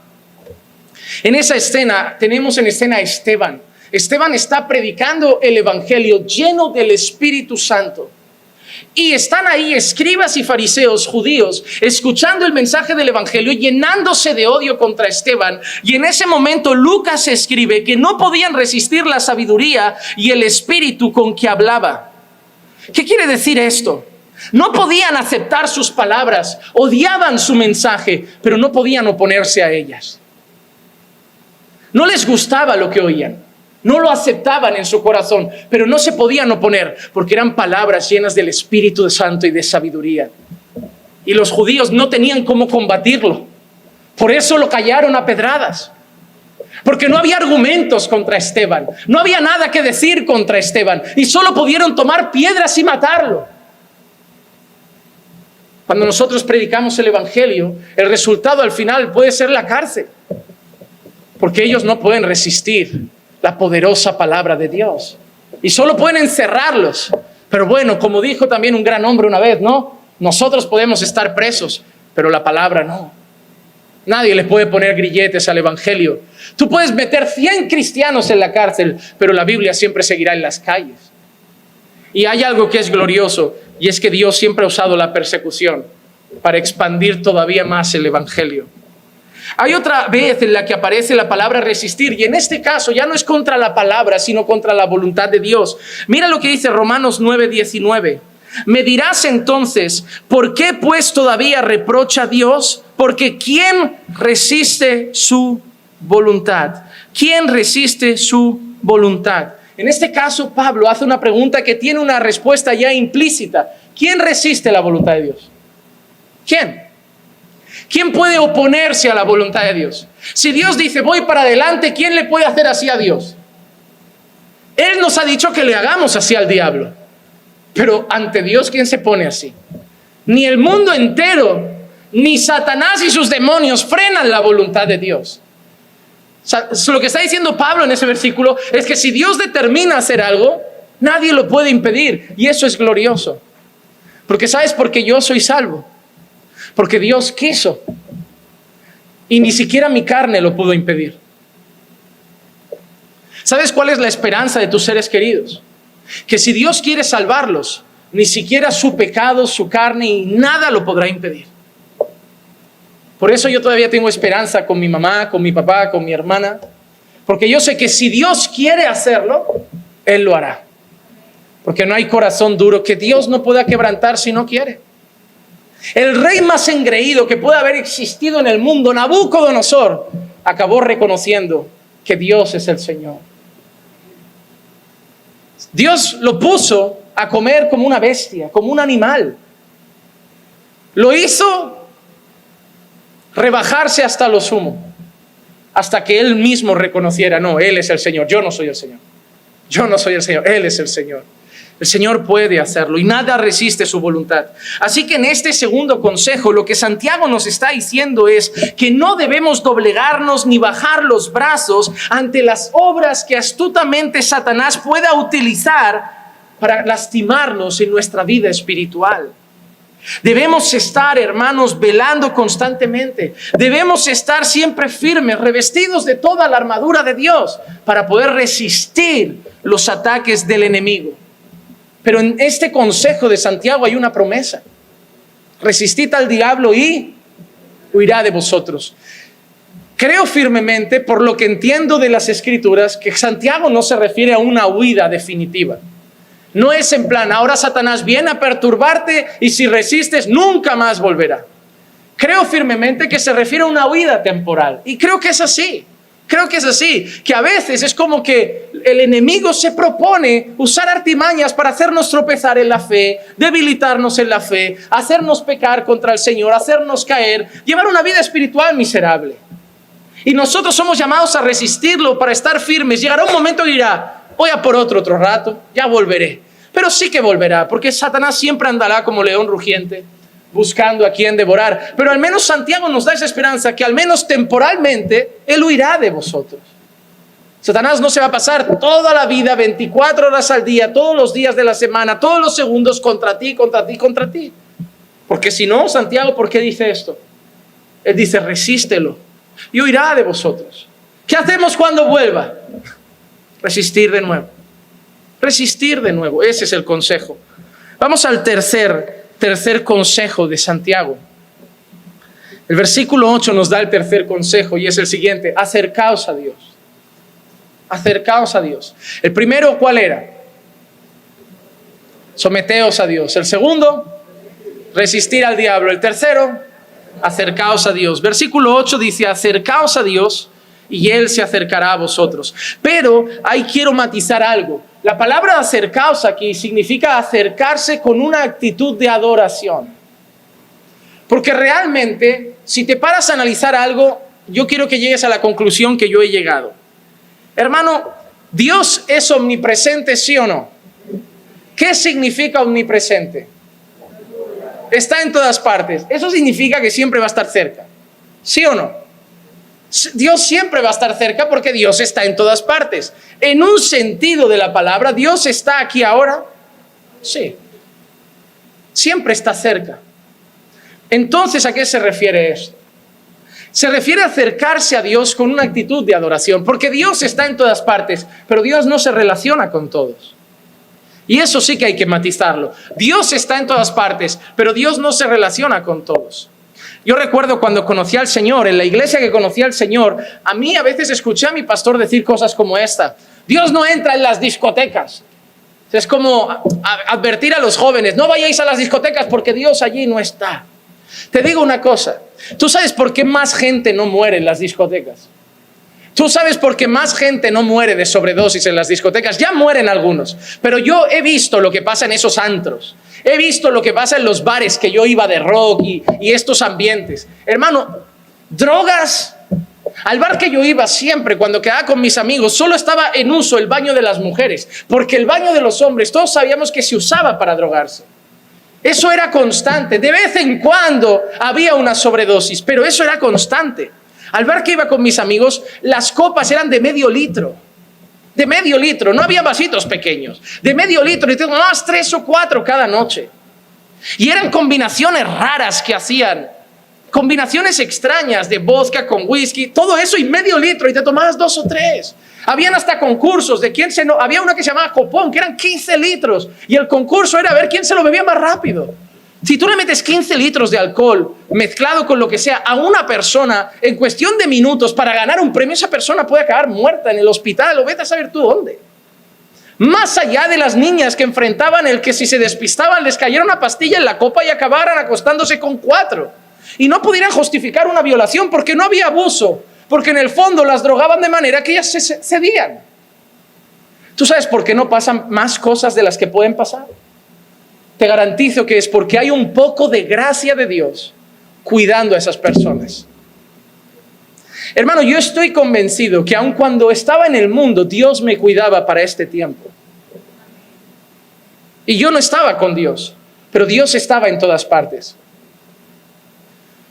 En esa escena, tenemos en escena a Esteban. Esteban está predicando el evangelio lleno del Espíritu Santo. Y están ahí escribas y fariseos judíos escuchando el mensaje del evangelio, llenándose de odio contra Esteban. Y en ese momento Lucas escribe que no podían resistir la sabiduría y el espíritu con que hablaba. ¿Qué quiere decir esto? No podían aceptar sus palabras, odiaban su mensaje, pero no podían oponerse a ellas. No les gustaba lo que oían. No lo aceptaban en su corazón, pero no se podían oponer porque eran palabras llenas del Espíritu Santo y de sabiduría. Y los judíos no tenían cómo combatirlo. Por eso lo callaron a pedradas. Porque no había argumentos contra Esteban. No había nada que decir contra Esteban. Y solo pudieron tomar piedras y matarlo. Cuando nosotros predicamos el evangelio, el resultado al final puede ser la cárcel. Porque ellos no pueden resistir la poderosa palabra de Dios. Y solo pueden encerrarlos. Pero bueno, como dijo también un gran hombre una vez, ¿no? Nosotros podemos estar presos, pero la palabra no. Nadie le puede poner grilletes al evangelio. Tú puedes meter 100 cristianos en la cárcel, pero la Biblia siempre seguirá en las calles. Y hay algo que es glorioso, y es que Dios siempre ha usado la persecución para expandir todavía más el evangelio. Hay otra vez en la que aparece la palabra resistir, y en este caso ya no es contra la palabra, sino contra la voluntad de Dios. Mira lo que dice Romanos 9:19. Me dirás entonces, ¿por qué pues todavía reprocha a Dios? Porque ¿quién resiste su voluntad? ¿Quién resiste su voluntad? En este caso, Pablo hace una pregunta que tiene una respuesta ya implícita. ¿Quién resiste la voluntad de Dios? ¿Quién? ¿Quién puede oponerse a la voluntad de Dios? Si Dios dice, voy para adelante, ¿quién le puede hacer así a Dios? Él nos ha dicho que le hagamos así al diablo. Pero ante Dios, ¿quién se pone así? Ni el mundo entero, ni Satanás y sus demonios frenan la voluntad de Dios. O sea, lo que está diciendo Pablo en ese versículo es que si Dios determina hacer algo, nadie lo puede impedir. Y eso es glorioso. Porque ¿sabes por qué yo soy salvo? Porque Dios quiso. Y ni siquiera mi carne lo pudo impedir. ¿Sabes cuál es la esperanza de tus seres queridos? Que si Dios quiere salvarlos, ni siquiera su pecado, su carne y nada lo podrá impedir. Por eso yo todavía tengo esperanza con mi mamá, con mi papá, con mi hermana. Porque yo sé que si Dios quiere hacerlo, Él lo hará. Porque no hay corazón duro que Dios no pueda quebrantar si no quiere. El rey más engreído que pueda haber existido en el mundo, Nabucodonosor, acabó reconociendo que Dios es el Señor. Dios lo puso a comer como una bestia, como un animal. Lo hizo rebajarse hasta lo sumo, hasta que Él mismo reconociera, no, Él es el Señor, yo no soy el Señor. Yo no soy el Señor, Él es el Señor. El Señor puede hacerlo y nada resiste su voluntad. Así que en este segundo consejo, lo que Santiago nos está diciendo es que no debemos doblegarnos ni bajar los brazos ante las obras que astutamente Satanás pueda utilizar para lastimarnos en nuestra vida espiritual. Debemos estar, hermanos, velando constantemente. Debemos estar siempre firmes, revestidos de toda la armadura de Dios para poder resistir los ataques del enemigo. Pero en este consejo de Santiago hay una promesa. Resistid al diablo y huirá de vosotros. Creo firmemente, por lo que entiendo de las Escrituras, que Santiago no se refiere a una huida definitiva. No es en plan, ahora Satanás viene a perturbarte y si resistes nunca más volverá. Creo firmemente que se refiere a una huida temporal. Y creo que es así. Creo que es así, que a veces es como que el enemigo se propone usar artimañas para hacernos tropezar en la fe, debilitarnos en la fe, hacernos pecar contra el Señor, hacernos caer, llevar una vida espiritual miserable. Y nosotros somos llamados a resistirlo para estar firmes. Llegará un momento y dirá, voy a por otro rato, ya volveré. Pero sí que volverá, porque Satanás siempre andará como león rugiente, buscando a quien devorar. Pero al menos Santiago nos da esa esperanza que al menos temporalmente Él huirá de vosotros. Satanás no se va a pasar toda la vida, 24 horas al día, todos los días de la semana, todos los segundos contra ti, contra ti, contra ti. Porque si no, Santiago, ¿por qué dice esto? Él dice, resístelo y huirá de vosotros. ¿Qué hacemos cuando vuelva? Resistir de nuevo. Resistir de nuevo. Ese es el consejo. Vamos al tercer consejo de Santiago. El versículo 8 nos da el tercer consejo y es el siguiente: acercaos a Dios. Acercaos a Dios. El primero, ¿cuál era? Someteos a Dios. El segundo, resistir al diablo. El tercero, acercaos a Dios. Versículo 8 dice, acercaos a Dios y Él se acercará a vosotros. Pero ahí quiero matizar algo. La palabra acercaos aquí significa acercarse con una actitud de adoración. Porque realmente, si te paras a analizar algo, yo quiero que llegues a la conclusión que yo he llegado. Hermano, ¿Dios es omnipresente, sí o no? ¿Qué significa omnipresente? Está en todas partes. Eso significa que siempre va a estar cerca. ¿Sí o no? Dios siempre va a estar cerca porque Dios está en todas partes. En un sentido de la palabra, ¿Dios está aquí ahora? Sí. Siempre está cerca. Entonces, ¿a qué se refiere esto? Se refiere a acercarse a Dios con una actitud de adoración, porque Dios está en todas partes, pero Dios no se relaciona con todos. Y eso sí que hay que matizarlo. Dios está en todas partes, pero Dios no se relaciona con todos. Yo recuerdo cuando conocí al Señor, en la iglesia que conocí al Señor, a mí a veces escuché a mi pastor decir cosas como esta: Dios no entra en las discotecas. Es como advertir a los jóvenes: no vayáis a las discotecas porque Dios allí no está. Te digo una cosa, ¿tú sabes por qué más gente no muere en las discotecas? ¿Tú sabes por qué más gente no muere de sobredosis en las discotecas? Ya mueren algunos, pero yo he visto lo que pasa en esos antros. He visto lo que pasa en los bares que yo iba de rock y estos ambientes. Hermano, drogas. Al bar que yo iba siempre, cuando quedaba con mis amigos, solo estaba en uso el baño de las mujeres, porque el baño de los hombres todos sabíamos que se usaba para drogarse. Eso era constante. De vez en cuando había una sobredosis, pero eso era constante. Al bar que iba con mis amigos, las copas eran de medio litro. De medio litro, no había vasitos pequeños. De medio litro, y te tomabas 3 o 4 cada noche. Y eran combinaciones raras que hacían. Combinaciones extrañas de vodka con whisky, todo eso y medio litro, y te tomabas 2 o 3. Habían hasta concursos de quién había uno que se llamaba copón, que eran 15 litros, y el concurso era ver quién se lo bebía más rápido. Si tú le metes 15 litros de alcohol mezclado con lo que sea a una persona en cuestión de minutos para ganar un premio, esa persona puede acabar muerta en el hospital o vete a saber tú dónde. Más allá de las niñas que enfrentaban el que si se despistaban les cayera una pastilla en la copa y acabaran acostándose con 4. Y no pudieran justificar una violación porque no había abuso, porque en el fondo las drogaban de manera que ellas se cedían. ¿Tú sabes por qué no pasan más cosas de las que pueden pasar? Te garantizo que es porque hay un poco de gracia de Dios cuidando a esas personas. Hermano, yo estoy convencido que aun cuando estaba en el mundo, Dios me cuidaba para este tiempo. Y yo no estaba con Dios, pero Dios estaba en todas partes.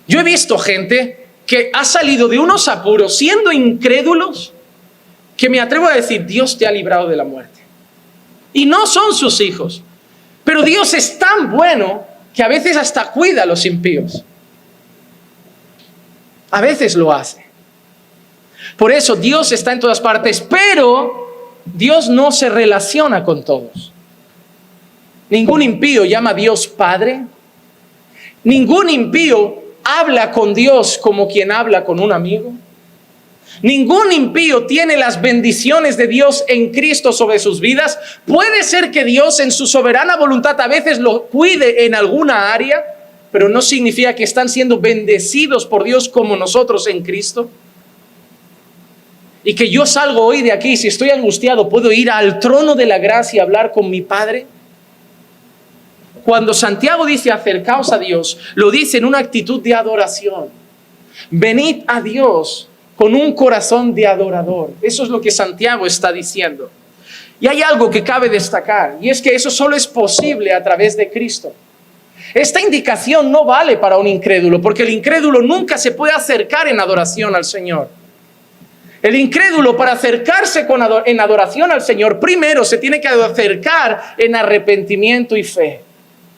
Yo he visto gente que ha salido de unos apuros siendo incrédulos, que me atrevo a decir, Dios te ha librado de la muerte. Y no son sus hijos. Pero Dios es tan bueno que a veces hasta cuida a los impíos. A veces lo hace. Por eso Dios está en todas partes, pero Dios no se relaciona con todos. Ningún impío llama a Dios Padre. Ningún impío habla con Dios como quien habla con un amigo. Ningún impío tiene las bendiciones de Dios en Cristo sobre sus vidas. Puede ser que Dios en su soberana voluntad a veces lo cuide en alguna área, pero no significa que están siendo bendecidos por Dios como nosotros en Cristo. Y que yo salgo hoy de aquí, si estoy angustiado, puedo ir al trono de la gracia y hablar con mi Padre. Cuando Santiago dice acercaos a Dios, lo dice en una actitud de adoración. Venid a Dios con un corazón de adorador. Eso es lo que Santiago está diciendo. Y hay algo que cabe destacar, y es que eso solo es posible a través de Cristo. Esta indicación no vale para un incrédulo, porque el incrédulo nunca se puede acercar en adoración al Señor. El incrédulo, para acercarse en adoración al Señor, primero se tiene que acercar en arrepentimiento y fe,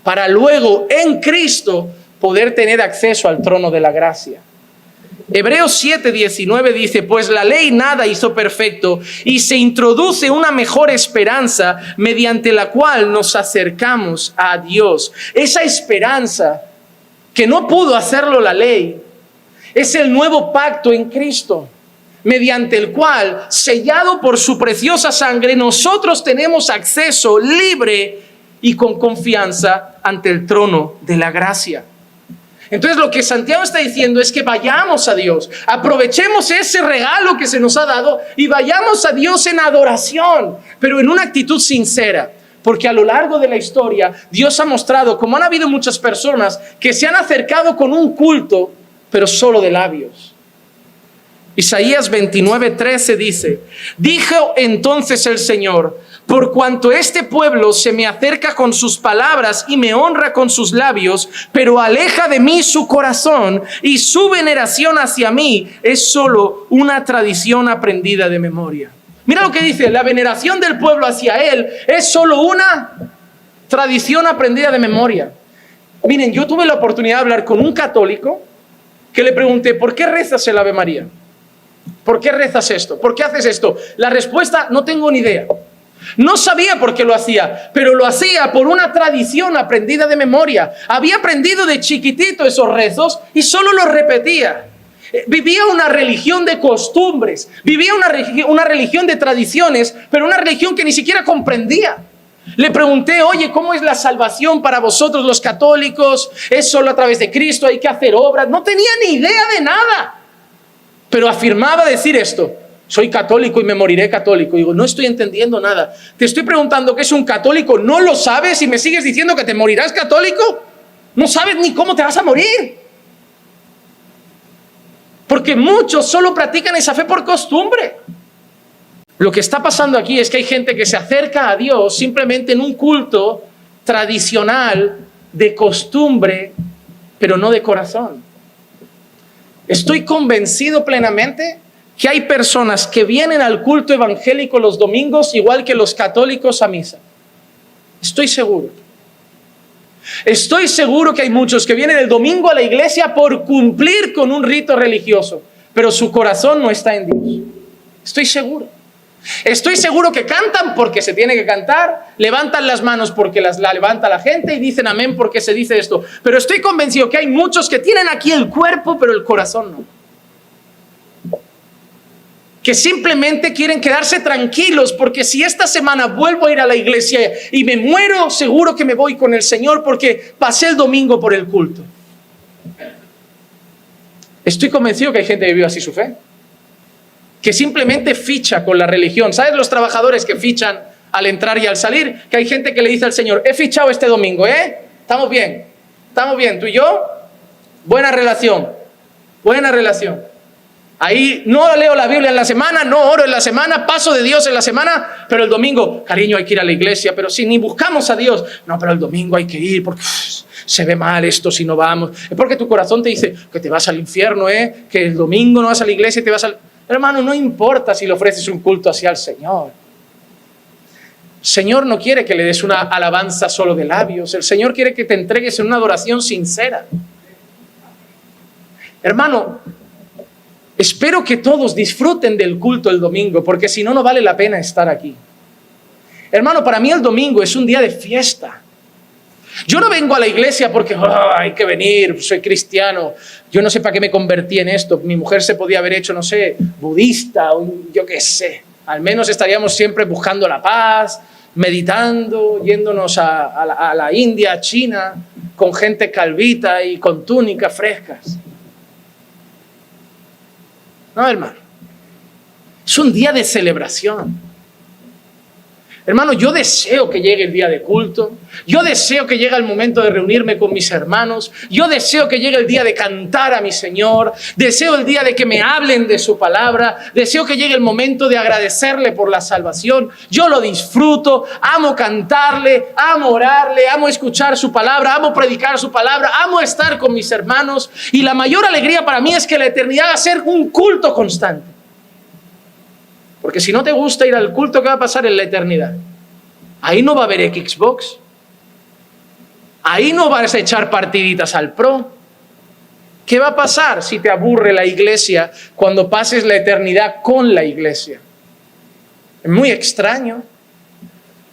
para luego en Cristo poder tener acceso al trono de la gracia. Hebreos 7:19 dice, pues la ley nada hizo perfecto y se introduce una mejor esperanza mediante la cual nos acercamos a Dios. Esa esperanza que no pudo hacerlo la ley es el nuevo pacto en Cristo, mediante el cual, sellado por su preciosa sangre, nosotros tenemos acceso libre y con confianza ante el trono de la gracia. Entonces lo que Santiago está diciendo es que vayamos a Dios, aprovechemos ese regalo que se nos ha dado y vayamos a Dios en adoración, pero en una actitud sincera. Porque a lo largo de la historia Dios ha mostrado cómo han habido muchas personas que se han acercado con un culto, pero solo de labios. Isaías 29:13 dice, dijo entonces el Señor, por cuanto este pueblo se me acerca con sus palabras y me honra con sus labios, pero aleja de mí su corazón y su veneración hacia mí es solo una tradición aprendida de memoria. Mira lo que dice, la veneración del pueblo hacia él es solo una tradición aprendida de memoria. Miren, yo tuve la oportunidad de hablar con un católico que le pregunté, ¿por qué rezas el Ave María? ¿Por qué rezas esto? ¿Por qué haces esto? La respuesta, no tengo ni idea. No sabía por qué lo hacía, pero lo hacía por una tradición aprendida de memoria. Había aprendido de chiquitito esos rezos y solo los repetía. Vivía una religión de costumbres, vivía una religión de tradiciones, pero una religión que ni siquiera comprendía. Le pregunté, oye, ¿cómo es la salvación para vosotros los católicos? ¿Es solo a través de Cristo? ¿Hay que hacer obras? No tenía ni idea de nada, pero afirmaba decir esto. Soy católico y me moriré católico. Digo, no estoy entendiendo nada. Te estoy preguntando qué es un católico. ¿No lo sabes y me sigues diciendo que te morirás católico? No sabes ni cómo te vas a morir. Porque muchos solo practican esa fe por costumbre. Lo que está pasando aquí es que hay gente que se acerca a Dios simplemente en un culto tradicional de costumbre, pero no de corazón. Estoy convencido plenamente que hay personas que vienen al culto evangélico los domingos igual que los católicos a misa. Estoy seguro. Estoy seguro que hay muchos que vienen el domingo a la iglesia por cumplir con un rito religioso, pero su corazón no está en Dios. Estoy seguro. Estoy seguro que cantan porque se tiene que cantar, levantan las manos porque la levanta la gente y dicen amén porque se dice esto. Pero estoy convencido que hay muchos que tienen aquí el cuerpo, pero el corazón no. Que simplemente quieren quedarse tranquilos porque si esta semana vuelvo a ir a la iglesia y me muero, seguro que me voy con el Señor porque pasé el domingo por el culto. Estoy convencido que hay gente que vive así su fe, que simplemente ficha con la religión. ¿Sabes los trabajadores que fichan al entrar y al salir? Que hay gente que le dice al Señor, he fichado este domingo, estamos bien, tú y yo, buena relación. Ahí no leo la Biblia en la semana, no oro en la semana, paso de Dios en la semana, pero el domingo, cariño, hay que ir a la iglesia, pero si ni buscamos a Dios, no, pero el domingo hay que ir porque se ve mal esto si no vamos. Es porque tu corazón te dice que te vas al infierno, que el domingo no vas a la iglesia y te vas al... Hermano, no importa si le ofreces un culto así al Señor. El Señor no quiere que le des una alabanza solo de labios. El Señor quiere que te entregues en una adoración sincera. Hermano, espero que todos disfruten del culto el domingo, porque si no, no vale la pena estar aquí. Hermano, para mí el domingo es un día de fiesta. Yo no vengo a la iglesia porque hay que venir, soy cristiano. Yo no sé para qué me convertí en esto. Mi mujer se podía haber hecho, no sé, budista o yo qué sé. Al menos estaríamos siempre buscando la paz, meditando, yéndonos a la India, a China, con gente calvita y con túnicas frescas. No, hermano. Es un día de celebración. Hermano, yo deseo que llegue el día de culto. Yo deseo que llegue el momento de reunirme con mis hermanos. Yo deseo que llegue el día de cantar a mi Señor. Deseo el día de que me hablen de su palabra. Deseo que llegue el momento de agradecerle por la salvación. Yo lo disfruto. Amo cantarle, amo orarle, amo escuchar su palabra, amo predicar su palabra, amo estar con mis hermanos. Y la mayor alegría para mí es que la eternidad va a ser un culto constante. Porque si no te gusta ir al culto, ¿qué va a pasar en la eternidad? Ahí no va a haber Xbox. Ahí no vas a echar partiditas al Pro. ¿Qué va a pasar si te aburre la iglesia cuando pases la eternidad con la iglesia? Es muy extraño.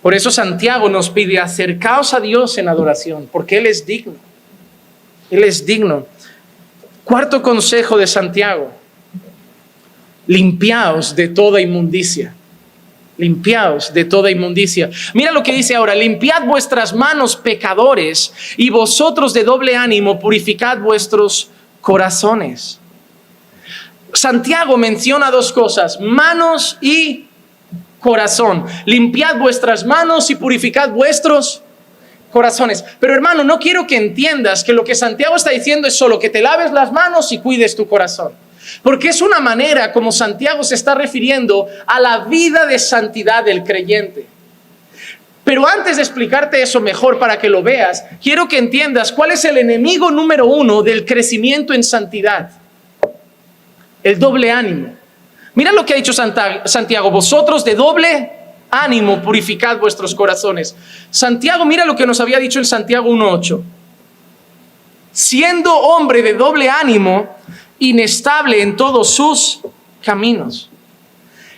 Por eso Santiago nos pide acercaos a Dios en adoración, porque Él es digno. Él es digno. Cuarto consejo de Santiago. Limpiaos de toda inmundicia. Limpiaos de toda inmundicia. Mira lo que dice ahora. Limpiad vuestras manos, pecadores, y vosotros de doble ánimo purificad vuestros corazones. Santiago menciona dos cosas: manos y corazón. Limpiad vuestras manos y purificad vuestros corazones. Pero hermano, no quiero que entiendas que lo que Santiago está diciendo es solo que te laves las manos y cuides tu corazón. Porque es una manera como Santiago se está refiriendo a la vida de santidad del creyente. Pero antes de explicarte eso mejor para que lo veas, quiero que entiendas cuál es el enemigo número uno del crecimiento en santidad. El doble ánimo. Mira lo que ha dicho Santiago. Vosotros de doble ánimo purificad vuestros corazones. Santiago, mira lo que nos había dicho en Santiago 1:8. siendo hombre de doble ánimo, inestable en todos sus caminos.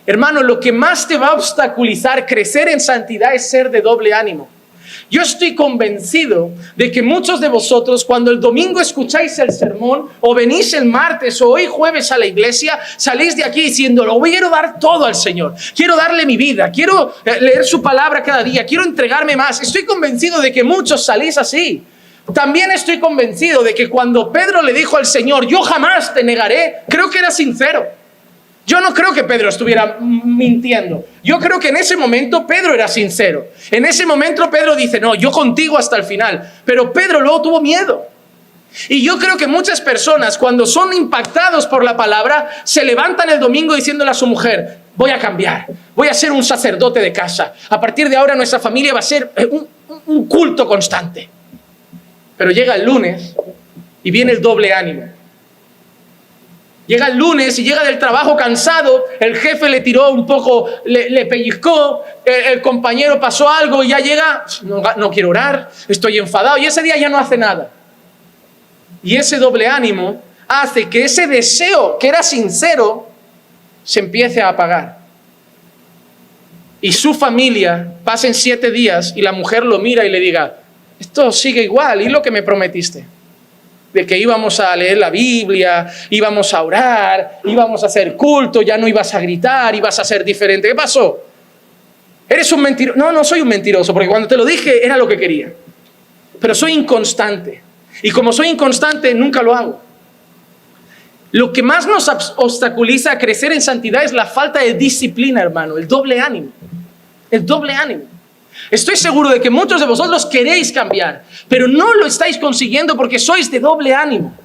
Hermano, lo que más te va a obstaculizar crecer en santidad es ser de doble ánimo. Yo estoy convencido de que muchos de vosotros, cuando el domingo escucháis el sermón, o venís el martes o hoy jueves a la iglesia, salís de aquí diciendo, lo quiero dar todo al Señor, quiero darle mi vida, quiero leer su palabra cada día, quiero entregarme más. Estoy convencido de que muchos salís así. También estoy convencido de que cuando Pedro le dijo al Señor, yo jamás te negaré, creo que era sincero. Yo no creo que Pedro estuviera mintiendo. Yo creo que en ese momento Pedro era sincero. En ese momento Pedro dice, no, yo contigo hasta el final. Pero Pedro luego tuvo miedo. Y yo creo que muchas personas, cuando son impactados por la palabra, se levantan el domingo diciéndole a su mujer, voy a cambiar, voy a ser un sacerdote de casa. A partir de ahora nuestra familia va a ser un culto constante. Pero llega el lunes y viene el doble ánimo. Llega el lunes y llega del trabajo cansado, el jefe le tiró un poco, le pellizcó, el compañero pasó algo y ya llega, no quiero orar, estoy enfadado, y ese día ya no hace nada. Y ese doble ánimo hace que ese deseo que era sincero se empiece a apagar. Y su familia pasen 7 días y la mujer lo mira y le diga, esto sigue igual, ¿y lo que me prometiste? De que íbamos a leer la Biblia, íbamos a orar, íbamos a hacer culto, ya no ibas a gritar, ibas a ser diferente. ¿Qué pasó? ¿Eres un mentiroso? No, no soy un mentiroso, porque cuando te lo dije era lo que quería. Pero soy inconstante. Y como soy inconstante, nunca lo hago. Lo que más nos obstaculiza a crecer en santidad es la falta de disciplina, hermano, el doble ánimo. El doble ánimo. Estoy seguro de que muchos de vosotros queréis cambiar, pero no lo estáis consiguiendo porque sois de doble ánimo.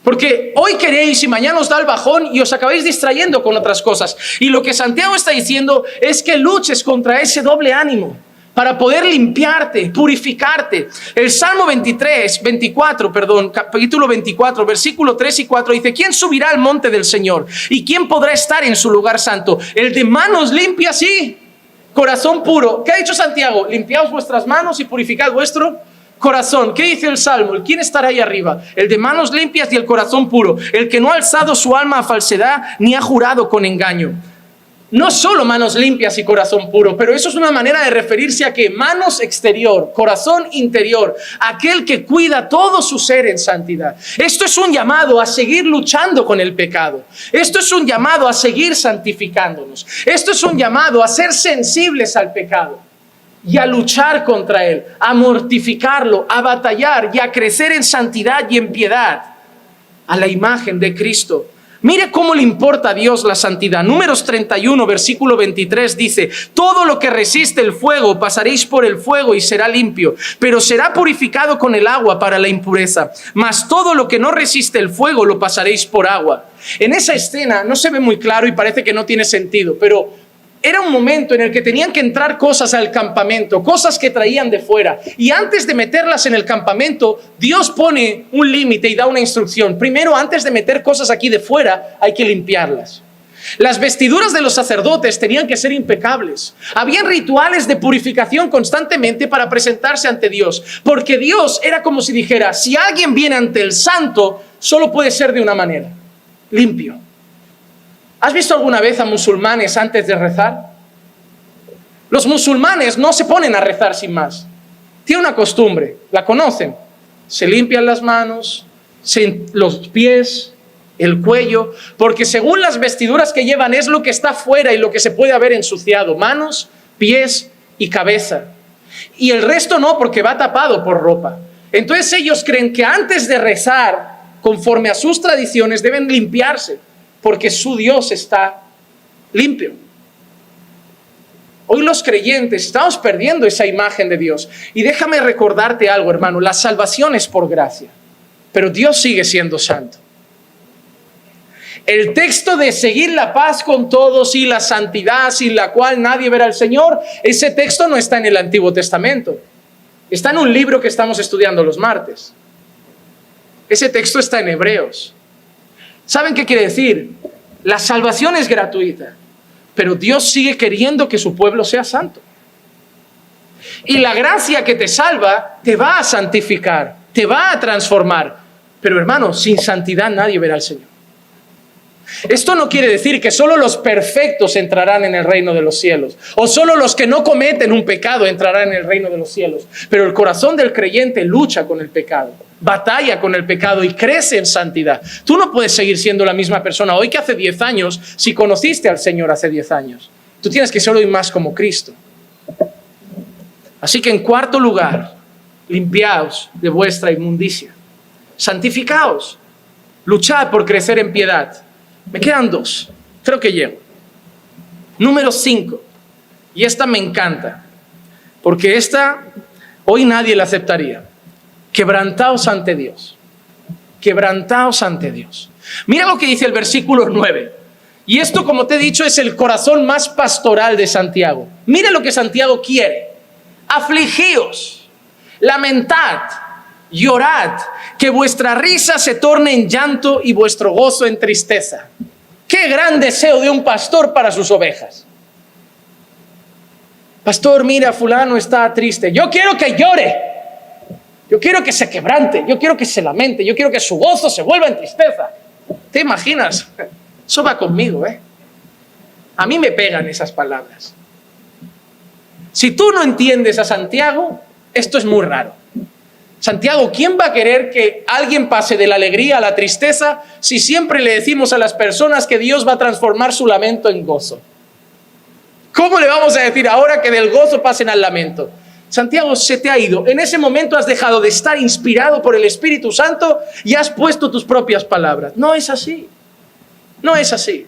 Porque hoy queréis y mañana os da el bajón y os acabáis distrayendo con otras cosas. Y lo que Santiago está diciendo es que luches contra ese doble ánimo para poder limpiarte, purificarte. El Salmo capítulo 24, versículo 3 y 4 dice, ¿quién subirá al monte del Señor? ¿Y quién podrá estar en su lugar santo? El de manos limpias y corazón puro. ¿Qué ha dicho Santiago? Limpiaos vuestras manos y purificad vuestro corazón. ¿Qué dice el Salmo? ¿Quién estará ahí arriba? El de manos limpias y el corazón puro, el que no ha alzado su alma a falsedad ni ha jurado con engaño. No solo manos limpias y corazón puro, pero eso es una manera de referirse a que manos exterior, corazón interior, aquel que cuida todo su ser en santidad. Esto es un llamado a seguir luchando con el pecado. Esto es un llamado a seguir santificándonos. Esto es un llamado a ser sensibles al pecado y a luchar contra él, a mortificarlo, a batallar y a crecer en santidad y en piedad a la imagen de Cristo. Mire cómo le importa a Dios la santidad. Números 31, versículo 23 dice, todo lo que resiste el fuego pasaréis por el fuego y será limpio, pero será purificado con el agua para la impureza. Mas todo lo que no resiste el fuego lo pasaréis por agua. En esa escena no se ve muy claro y parece que no tiene sentido, pero era un momento en el que tenían que entrar cosas al campamento, cosas que traían de fuera. Y antes de meterlas en el campamento, Dios pone un límite y da una instrucción. Primero, antes de meter cosas aquí de fuera, hay que limpiarlas. Las vestiduras de los sacerdotes tenían que ser impecables. Habían rituales de purificación constantemente para presentarse ante Dios. Porque Dios era como si dijera, si alguien viene ante el santo, solo puede ser de una manera, limpio. ¿Has visto alguna vez a musulmanes antes de rezar? Los musulmanes no se ponen a rezar sin más. Tienen una costumbre, la conocen. Se limpian las manos, los pies, el cuello, porque según las vestiduras que llevan es lo que está fuera y lo que se puede haber ensuciado. Manos, pies y cabeza. Y el resto no, porque va tapado por ropa. Entonces ellos creen que antes de rezar, conforme a sus tradiciones, deben limpiarse, porque su Dios está limpio. Hoy los creyentes estamos perdiendo esa imagen de Dios. Y déjame recordarte algo, hermano. La salvación es por gracia, pero Dios sigue siendo santo. El texto de seguir la paz con todos y la santidad sin la cual nadie verá al Señor, ese texto no está en el Antiguo Testamento. Está en un libro que estamos estudiando los martes. Ese texto está en Hebreos. ¿Saben qué quiere decir? La salvación es gratuita, pero Dios sigue queriendo que su pueblo sea santo. Y la gracia que te salva te va a santificar. te va a transformar. Pero hermano, sin santidad nadie verá al Señor. Esto no quiere decir que solo los perfectos entrarán en el reino de los cielos, o solo los que no cometen un pecado entrarán en el reino de los cielos. Pero el corazón del creyente lucha con el pecado, batalla con el pecado y crece en santidad. Tú no puedes seguir siendo la misma persona hoy que hace 10 años si conociste al Señor hace 10 años. Tú tienes que ser hoy más como Cristo. Así que en cuarto lugar, limpiaos de vuestra inmundicia. Santificaos. Luchad por crecer en piedad. Me quedan 2. Creo que llego. Número 5. Y esta me encanta. Porque esta hoy nadie la aceptaría. Quebrantaos ante Dios. Quebrantaos ante Dios. Mira lo que dice el versículo 9. Y esto, como te he dicho, es el corazón más pastoral de Santiago. Mira lo que Santiago quiere. Afligíos, lamentad, llorad, que vuestra risa se torne en llanto y vuestro gozo en tristeza. ¡Qué gran deseo de un pastor para sus ovejas! Pastor, mira, fulano está triste. Yo quiero que llore. Yo quiero que se quebrante. Yo quiero que se lamente. Yo quiero que su gozo se vuelva en tristeza. ¿Te imaginas? Eso va conmigo, ¿eh? A mí me pegan esas palabras. Si tú no entiendes a Santiago, esto es muy raro. Santiago, ¿quién va a querer que alguien pase de la alegría a la tristeza si siempre le decimos a las personas que Dios va a transformar su lamento en gozo? ¿Cómo le vamos a decir ahora que del gozo pasen al lamento? Santiago, se te ha ido. En ese momento has dejado de estar inspirado por el Espíritu Santo y has puesto tus propias palabras. No es así. No es así.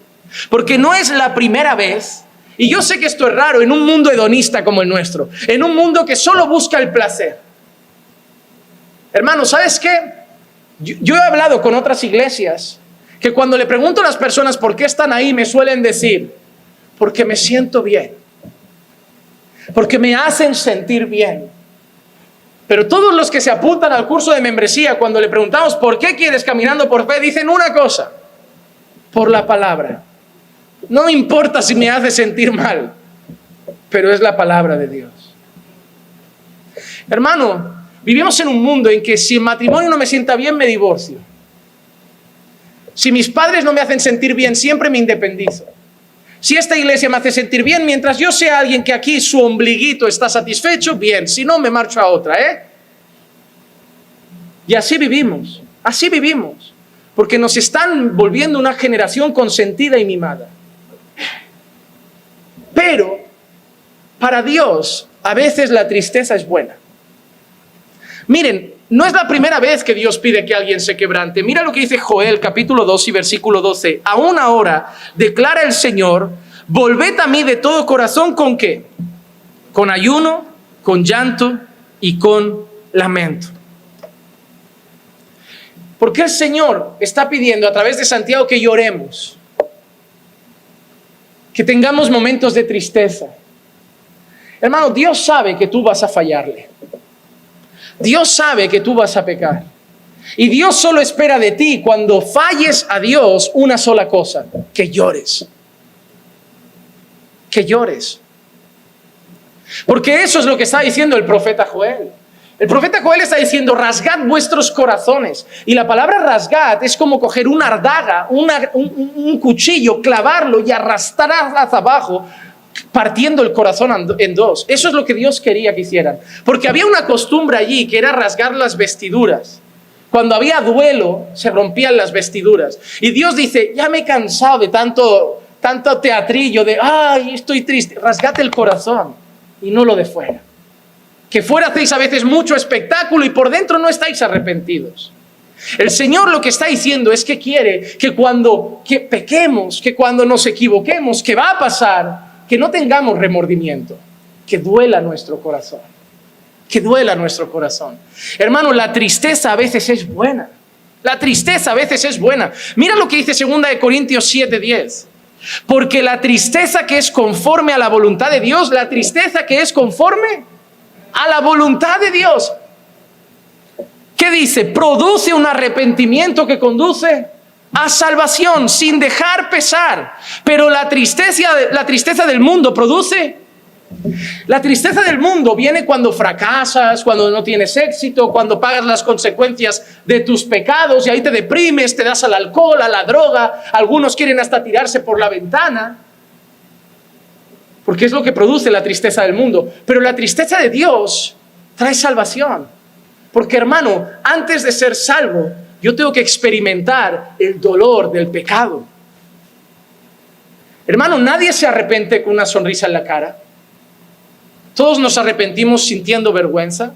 Porque no es la primera vez. Y yo sé que esto es raro en un mundo hedonista como el nuestro, en un mundo que solo busca el placer. Hermano, ¿sabes qué? Yo he hablado con otras iglesias que cuando le pregunto a las personas por qué están ahí, me suelen decir, porque me siento bien, porque me hacen sentir bien. Pero todos los que se apuntan al curso de membresía, cuando le preguntamos por qué quieres Caminando por Fe, dicen una cosa, por la palabra. No me importa si me hace sentir mal, pero es la palabra de Dios. Hermano, vivimos en un mundo en que si el matrimonio no me sienta bien, me divorcio. Si mis padres no me hacen sentir bien, siempre me independizo. Si esta iglesia me hace sentir bien, mientras yo sea alguien que aquí su ombliguito está satisfecho, bien. Si no, me marcho a otra, ¿eh? Y así vivimos, porque nos están volviendo una generación consentida y mimada. Pero para Dios a veces la tristeza es buena. Miren, no es la primera vez que Dios pide que alguien se quebrante. Mira lo que dice Joel capítulo 2 y versículo 12. Aún ahora, declara el Señor, volved a mí de todo corazón, ¿con qué? Con ayuno, con llanto y con lamento. Porque el Señor está pidiendo a través de Santiago que lloremos, que tengamos momentos de tristeza. Hermano, Dios sabe que tú vas a fallarle. Dios sabe que tú vas a pecar. Y Dios solo espera de ti, cuando falles a Dios, una sola cosa: que llores. Que llores. Porque eso es lo que está diciendo el profeta Joel. El profeta Joel está diciendo, rasgad vuestros corazones. Y la palabra rasgad es como coger una ardaga, un cuchillo, clavarlo y arrastrar hacia abajo, partiendo el corazón en dos. Eso es lo que Dios quería que hicieran. Porque había una costumbre allí que era rasgar las vestiduras. Cuando había duelo, se rompían las vestiduras. Y Dios dice, ya me he cansado de tanto teatrillo de, ay, estoy triste. Rasgate el corazón y no lo de fuera. Que fuera hacéis a veces mucho espectáculo y por dentro no estáis arrepentidos. El Señor lo que está diciendo es que quiere que cuando pequemos, que cuando nos equivoquemos, que va a pasar, que no tengamos remordimiento, que duela nuestro corazón. Que duela nuestro corazón. Hermano, la tristeza a veces es buena. La tristeza a veces es buena. Mira lo que dice 2 Corintios 7:10. Porque la tristeza que es conforme a la voluntad de Dios, la tristeza que es conforme a la voluntad de Dios, ¿qué dice? Produce un arrepentimiento que conduce a salvación sin dejar pesar. Pero la tristeza del mundo produce La tristeza del mundo viene cuando fracasas, cuando no tienes éxito, cuando pagas las consecuencias de tus pecados y ahí te deprimes, te das al alcohol, a la droga. Algunos quieren hasta tirarse por la ventana, porque es lo que produce la tristeza del mundo. Pero la tristeza de Dios trae salvación. Porque, hermano, antes de ser salvo, yo tengo que experimentar el dolor del pecado. Hermano, nadie se arrepiente con una sonrisa en la cara. Todos nos arrepentimos sintiendo vergüenza.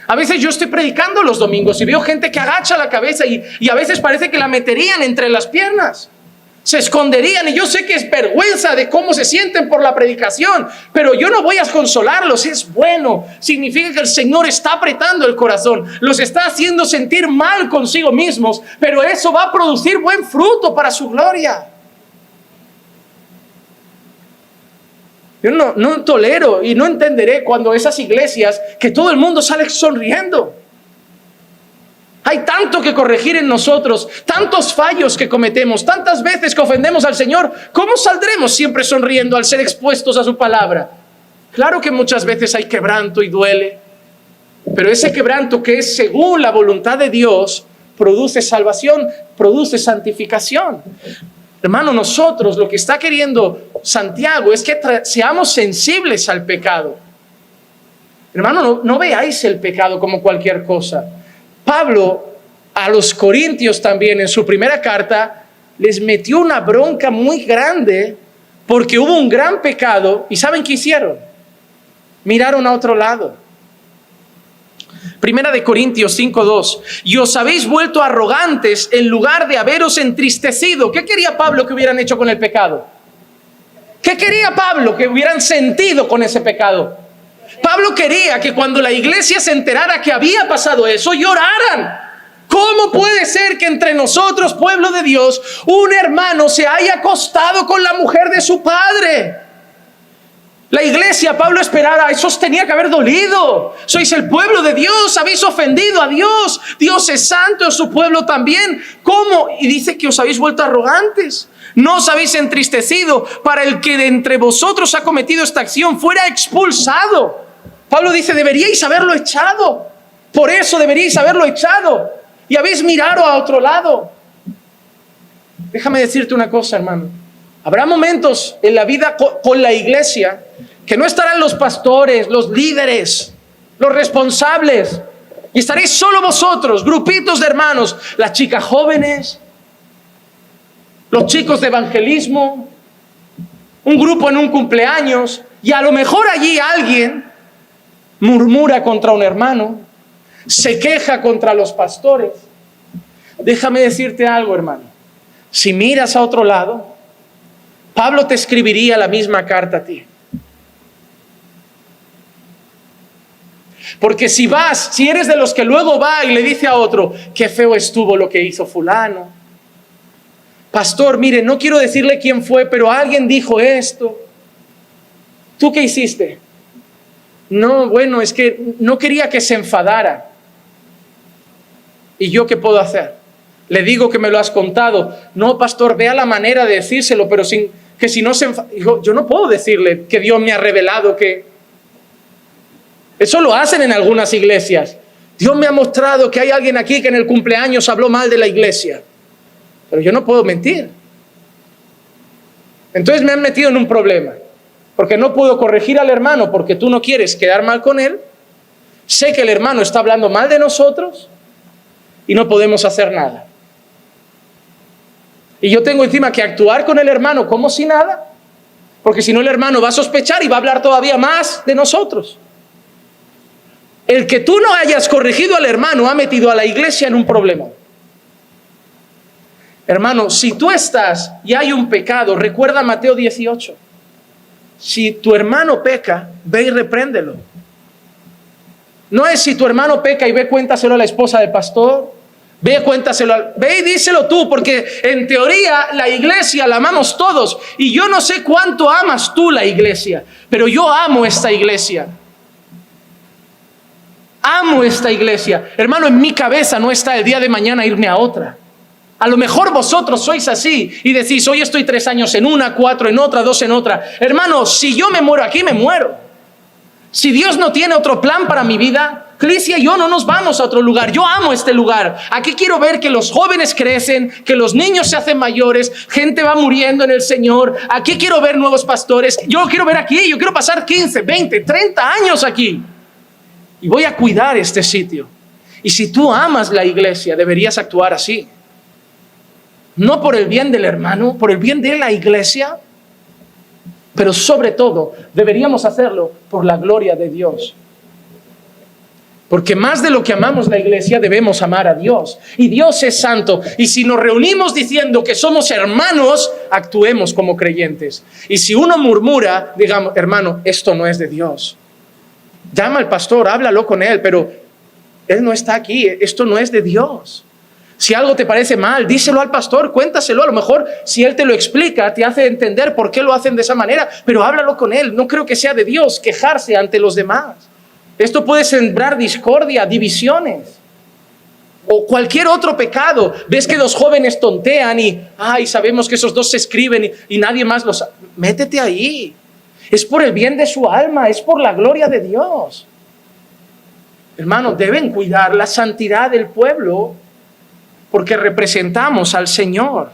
A veces yo estoy predicando los domingos y veo gente que agacha la cabeza y a veces parece que la meterían entre las piernas. Se esconderían y yo sé que es vergüenza de cómo se sienten por la predicación, pero yo no voy a consolarlos. Es bueno. Significa que el Señor está apretando el corazón, los está haciendo sentir mal consigo mismos, pero eso va a producir buen fruto para su gloria. Yo no tolero y no entenderé cuando esas iglesias que todo el mundo sale sonriendo. Hay tanto que corregir en nosotros, tantos fallos que cometemos, tantas veces que ofendemos al Señor. ¿Cómo saldremos siempre sonriendo al ser expuestos a su palabra? Claro que muchas veces hay quebranto y duele, pero ese quebranto que es según la voluntad de Dios produce salvación, produce santificación. Hermano, nosotros lo que está queriendo Santiago es que seamos sensibles al pecado. Hermano, no veáis el pecado como cualquier cosa. Pablo a los Corintios también en su primera carta les metió una bronca muy grande porque hubo un gran pecado y ¿saben qué hicieron? Miraron a otro lado. Primera de Corintios 5:2. Y os habéis vuelto arrogantes en lugar de haberos entristecido. ¿Qué quería Pablo que hubieran hecho con el pecado? ¿Qué quería Pablo que hubieran sentido con ese pecado? Pablo quería que cuando la iglesia se enterara que había pasado eso, lloraran. ¿Cómo puede ser que entre nosotros, pueblo de Dios, un hermano se haya acostado con la mujer de su padre? La iglesia, Pablo esperaba, eso os tenía que haber dolido. Sois el pueblo de Dios, habéis ofendido a Dios. Dios es santo, su pueblo también. ¿Cómo? Y dice que os habéis vuelto arrogantes. No os habéis entristecido para el que de entre vosotros ha cometido esta acción fuera expulsado. Pablo dice, deberíais haberlo echado. Por eso deberíais haberlo echado. Y habéis mirado a otro lado. Déjame decirte una cosa, hermano. Habrá momentos en la vida con la iglesia que no estarán los pastores, los líderes, los responsables. Y estaréis solo vosotros, grupitos de hermanos, las chicas jóvenes, los chicos de evangelismo, un grupo en un cumpleaños. Y a lo mejor allí alguien murmura contra un hermano, se queja contra los pastores. Déjame decirte algo, hermano. Si miras a otro lado, Pablo te escribiría la misma carta a ti. Porque si eres de los que luego va y le dice a otro, qué feo estuvo lo que hizo fulano. Pastor, mire, no quiero decirle quién fue, pero alguien dijo esto. ¿Tú qué hiciste? No, bueno, es que no quería que se enfadara. ¿Y yo qué puedo hacer? Le digo que me lo has contado. No, pastor, vea la manera de decírselo, pero sin que si no se enfada. Yo no puedo decirle que Dios me ha revelado que... Eso lo hacen en algunas iglesias. Dios me ha mostrado que hay alguien aquí que en el cumpleaños habló mal de la iglesia. Pero yo no puedo mentir. Entonces me han metido en un problema. Porque no puedo corregir al hermano porque tú no quieres quedar mal con él. Sé que el hermano está hablando mal de nosotros y no podemos hacer nada. Y yo tengo encima que actuar con el hermano como si nada, porque si no el hermano va a sospechar y va a hablar todavía más de nosotros. El que tú no hayas corregido al hermano ha metido a la iglesia en un problema. Hermano, si tú estás y hay un pecado, recuerda Mateo 18. Si tu hermano peca, ve y repréndelo. No es si tu hermano peca y ve, cuéntaselo a la esposa del pastor. Ve y díselo tú, porque en teoría la iglesia la amamos todos. Y yo no sé cuánto amas tú la iglesia, pero yo amo esta iglesia. Amo esta iglesia. Hermano, en mi cabeza no está el día de mañana irme a otra. A lo mejor vosotros sois así y decís, hoy estoy 3 años en una, 4 en otra, 2 en otra. Hermano, si yo me muero aquí, me muero. Si Dios no tiene otro plan para mi vida, Clicia y yo no nos vamos a otro lugar. Yo amo este lugar. Aquí quiero ver que los jóvenes crecen, que los niños se hacen mayores, gente va muriendo en el Señor. Aquí quiero ver nuevos pastores. Yo lo quiero ver aquí. Yo quiero pasar 15, 20, 30 años aquí. Y voy a cuidar este sitio. Y si tú amas la iglesia, deberías actuar así. No por el bien del hermano, por el bien de la iglesia, pero sobre todo deberíamos hacerlo por la gloria de Dios. Porque más de lo que amamos la iglesia, debemos amar a Dios. Y Dios es santo. Y si nos reunimos diciendo que somos hermanos, actuemos como creyentes. Y si uno murmura, digamos, hermano, esto no es de Dios. Llama al pastor, háblalo con él, pero él no está aquí, esto no es de Dios. Si algo te parece mal, díselo al pastor, cuéntaselo. A lo mejor si él te lo explica, te hace entender por qué lo hacen de esa manera, pero háblalo con él. No creo que sea de Dios quejarse ante los demás. Esto puede sembrar discordia, divisiones o cualquier otro pecado. Ves que dos jóvenes tontean y sabemos que esos dos se escriben y nadie más los... Métete ahí. Es por el bien de su alma, es por la gloria de Dios. Hermanos, deben cuidar la santidad del pueblo porque representamos al Señor.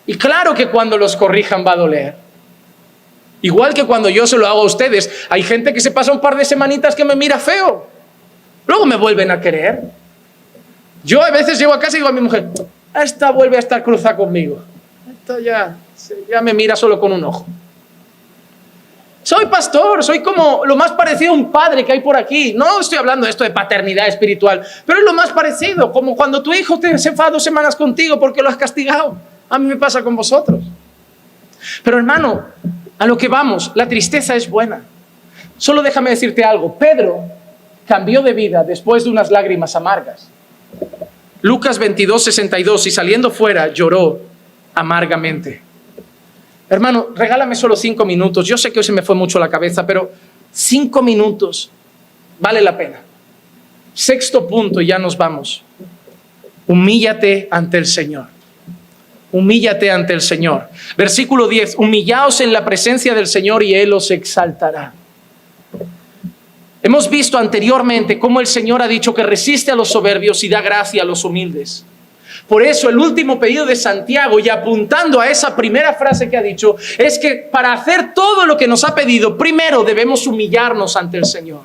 Y claro que cuando los corrijan va a doler. Igual que cuando yo se lo hago a ustedes. Hay gente que se pasa un par de semanitas que me mira feo. Luego me vuelven a querer. Yo a veces llego a casa y digo a mi mujer, esta vuelve a estar cruzada conmigo. Esta ya me mira solo con un ojo. Soy pastor, soy como lo más parecido a un padre que hay por aquí. No estoy hablando de esto de paternidad espiritual, pero es lo más parecido, como cuando tu hijo se va 2 semanas contigo porque lo has castigado. A mí me pasa con vosotros. Pero hermano, a lo que vamos, la tristeza es buena. Solo déjame decirte algo. Pedro cambió de vida después de unas lágrimas amargas. Lucas 22:62, y saliendo fuera lloró amargamente. Hermano, regálame solo 5 minutos. Yo sé que hoy se me fue mucho la cabeza, pero 5 minutos vale la pena. 6º punto, y ya nos vamos. Humíllate ante el Señor. Humíllate ante el Señor. Versículo 10, humillaos en la presencia del Señor y Él os exaltará. Hemos visto anteriormente cómo el Señor ha dicho que resiste a los soberbios y da gracia a los humildes. Por eso el último pedido de Santiago, y apuntando a esa primera frase que ha dicho, es que para hacer todo lo que nos ha pedido, primero debemos humillarnos ante el Señor.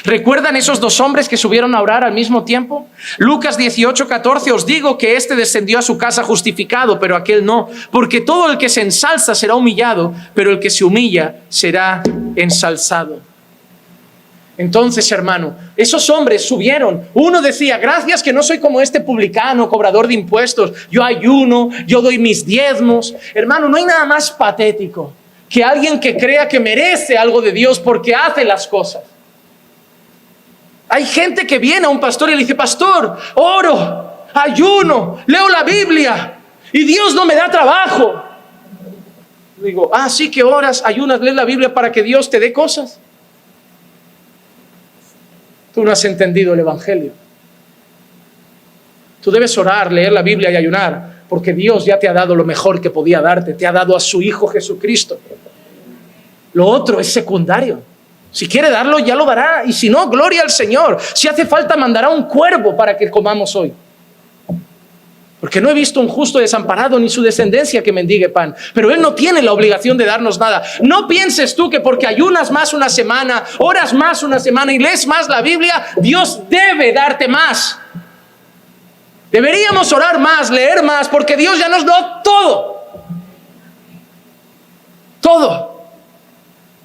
¿Recuerdan esos 2 hombres que subieron a orar al mismo tiempo? Lucas 18:14, os digo que este descendió a su casa justificado, pero aquel no, porque todo el que se ensalza será humillado, pero el que se humilla será ensalzado. Entonces, hermano, esos hombres subieron. Uno decía, gracias que no soy como este publicano, cobrador de impuestos. Yo ayuno, yo doy mis diezmos. Hermano, no hay nada más patético que alguien que crea que merece algo de Dios porque hace las cosas. Hay gente que viene a un pastor y le dice, pastor, oro, ayuno, leo la Biblia y Dios no me da trabajo. Digo, sí que oras, ayunas, lees la Biblia para que Dios te dé cosas. Tú no has entendido el Evangelio. Tú debes orar, leer la Biblia y ayunar, porque Dios ya te ha dado lo mejor que podía darte. Te ha dado a su Hijo Jesucristo. Lo otro es secundario. Si quiere darlo, ya lo dará. Y si no, gloria al Señor. Si hace falta, mandará un cuervo para que comamos hoy. Porque no he visto un justo desamparado ni su descendencia que mendigue pan. Pero Él no tiene la obligación de darnos nada. No pienses tú que porque ayunas más una semana, oras más una semana y lees más la Biblia, Dios debe darte más. Deberíamos orar más, leer más, porque Dios ya nos dio todo. Todo.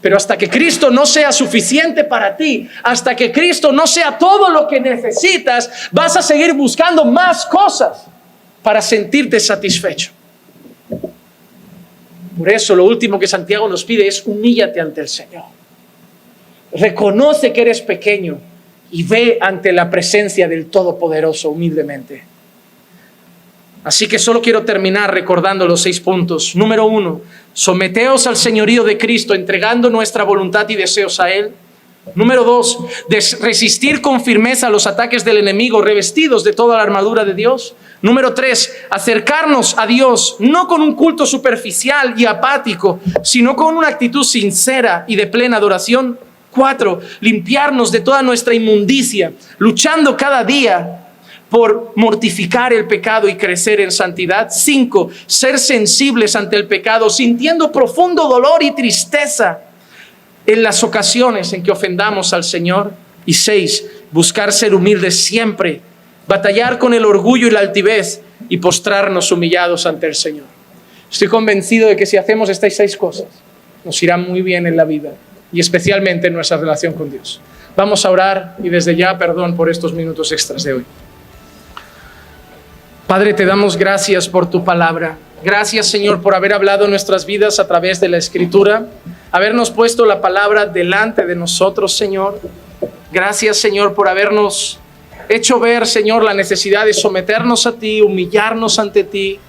Pero hasta que Cristo no sea suficiente para ti, hasta que Cristo no sea todo lo que necesitas, vas a seguir buscando más cosas para sentirte satisfecho. Por eso lo último que Santiago nos pide es humíllate ante el Señor. Reconoce que eres pequeño y ve ante la presencia del Todopoderoso humildemente. Así que solo quiero terminar recordando los 6 puntos. Número 1, someteos al señorío de Cristo, entregando nuestra voluntad y deseos a Él. Número 2, resistir con firmeza los ataques del enemigo, revestidos de toda la armadura de Dios. Número 3, acercarnos a Dios, no con un culto superficial y apático, sino con una actitud sincera y de plena adoración. 4, limpiarnos de toda nuestra inmundicia, luchando cada día por mortificar el pecado y crecer en santidad. 5, ser sensibles ante el pecado, sintiendo profundo dolor y tristeza en las ocasiones en que ofendamos al Señor. Y 6, buscar ser humildes siempre, batallar con el orgullo y la altivez y postrarnos humillados ante el Señor. Estoy convencido de que si hacemos estas 6 cosas, nos irá muy bien en la vida y especialmente en nuestra relación con Dios. Vamos a orar y desde ya perdón por estos minutos extras de hoy. Padre, te damos gracias por tu palabra. Gracias, Señor, por haber hablado en nuestras vidas a través de la Escritura, habernos puesto la palabra delante de nosotros, Señor. Gracias, Señor, por habernos hecho ver, Señor, la necesidad de someternos a ti, humillarnos ante ti,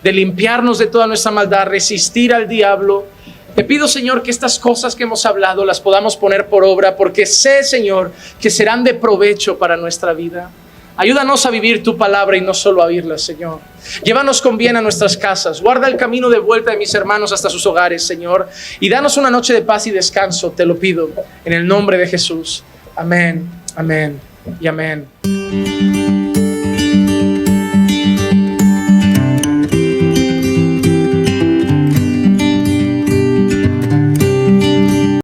de limpiarnos de toda nuestra maldad, resistir al diablo. Te pido, Señor, que estas cosas que hemos hablado las podamos poner por obra, porque sé, Señor, que serán de provecho para nuestra vida. Ayúdanos a vivir tu palabra y no solo a oírla, Señor. Llévanos con bien a nuestras casas. Guarda el camino de vuelta de mis hermanos hasta sus hogares, Señor. Y danos una noche de paz y descanso, te lo pido, en el nombre de Jesús. Amén, amén y amén.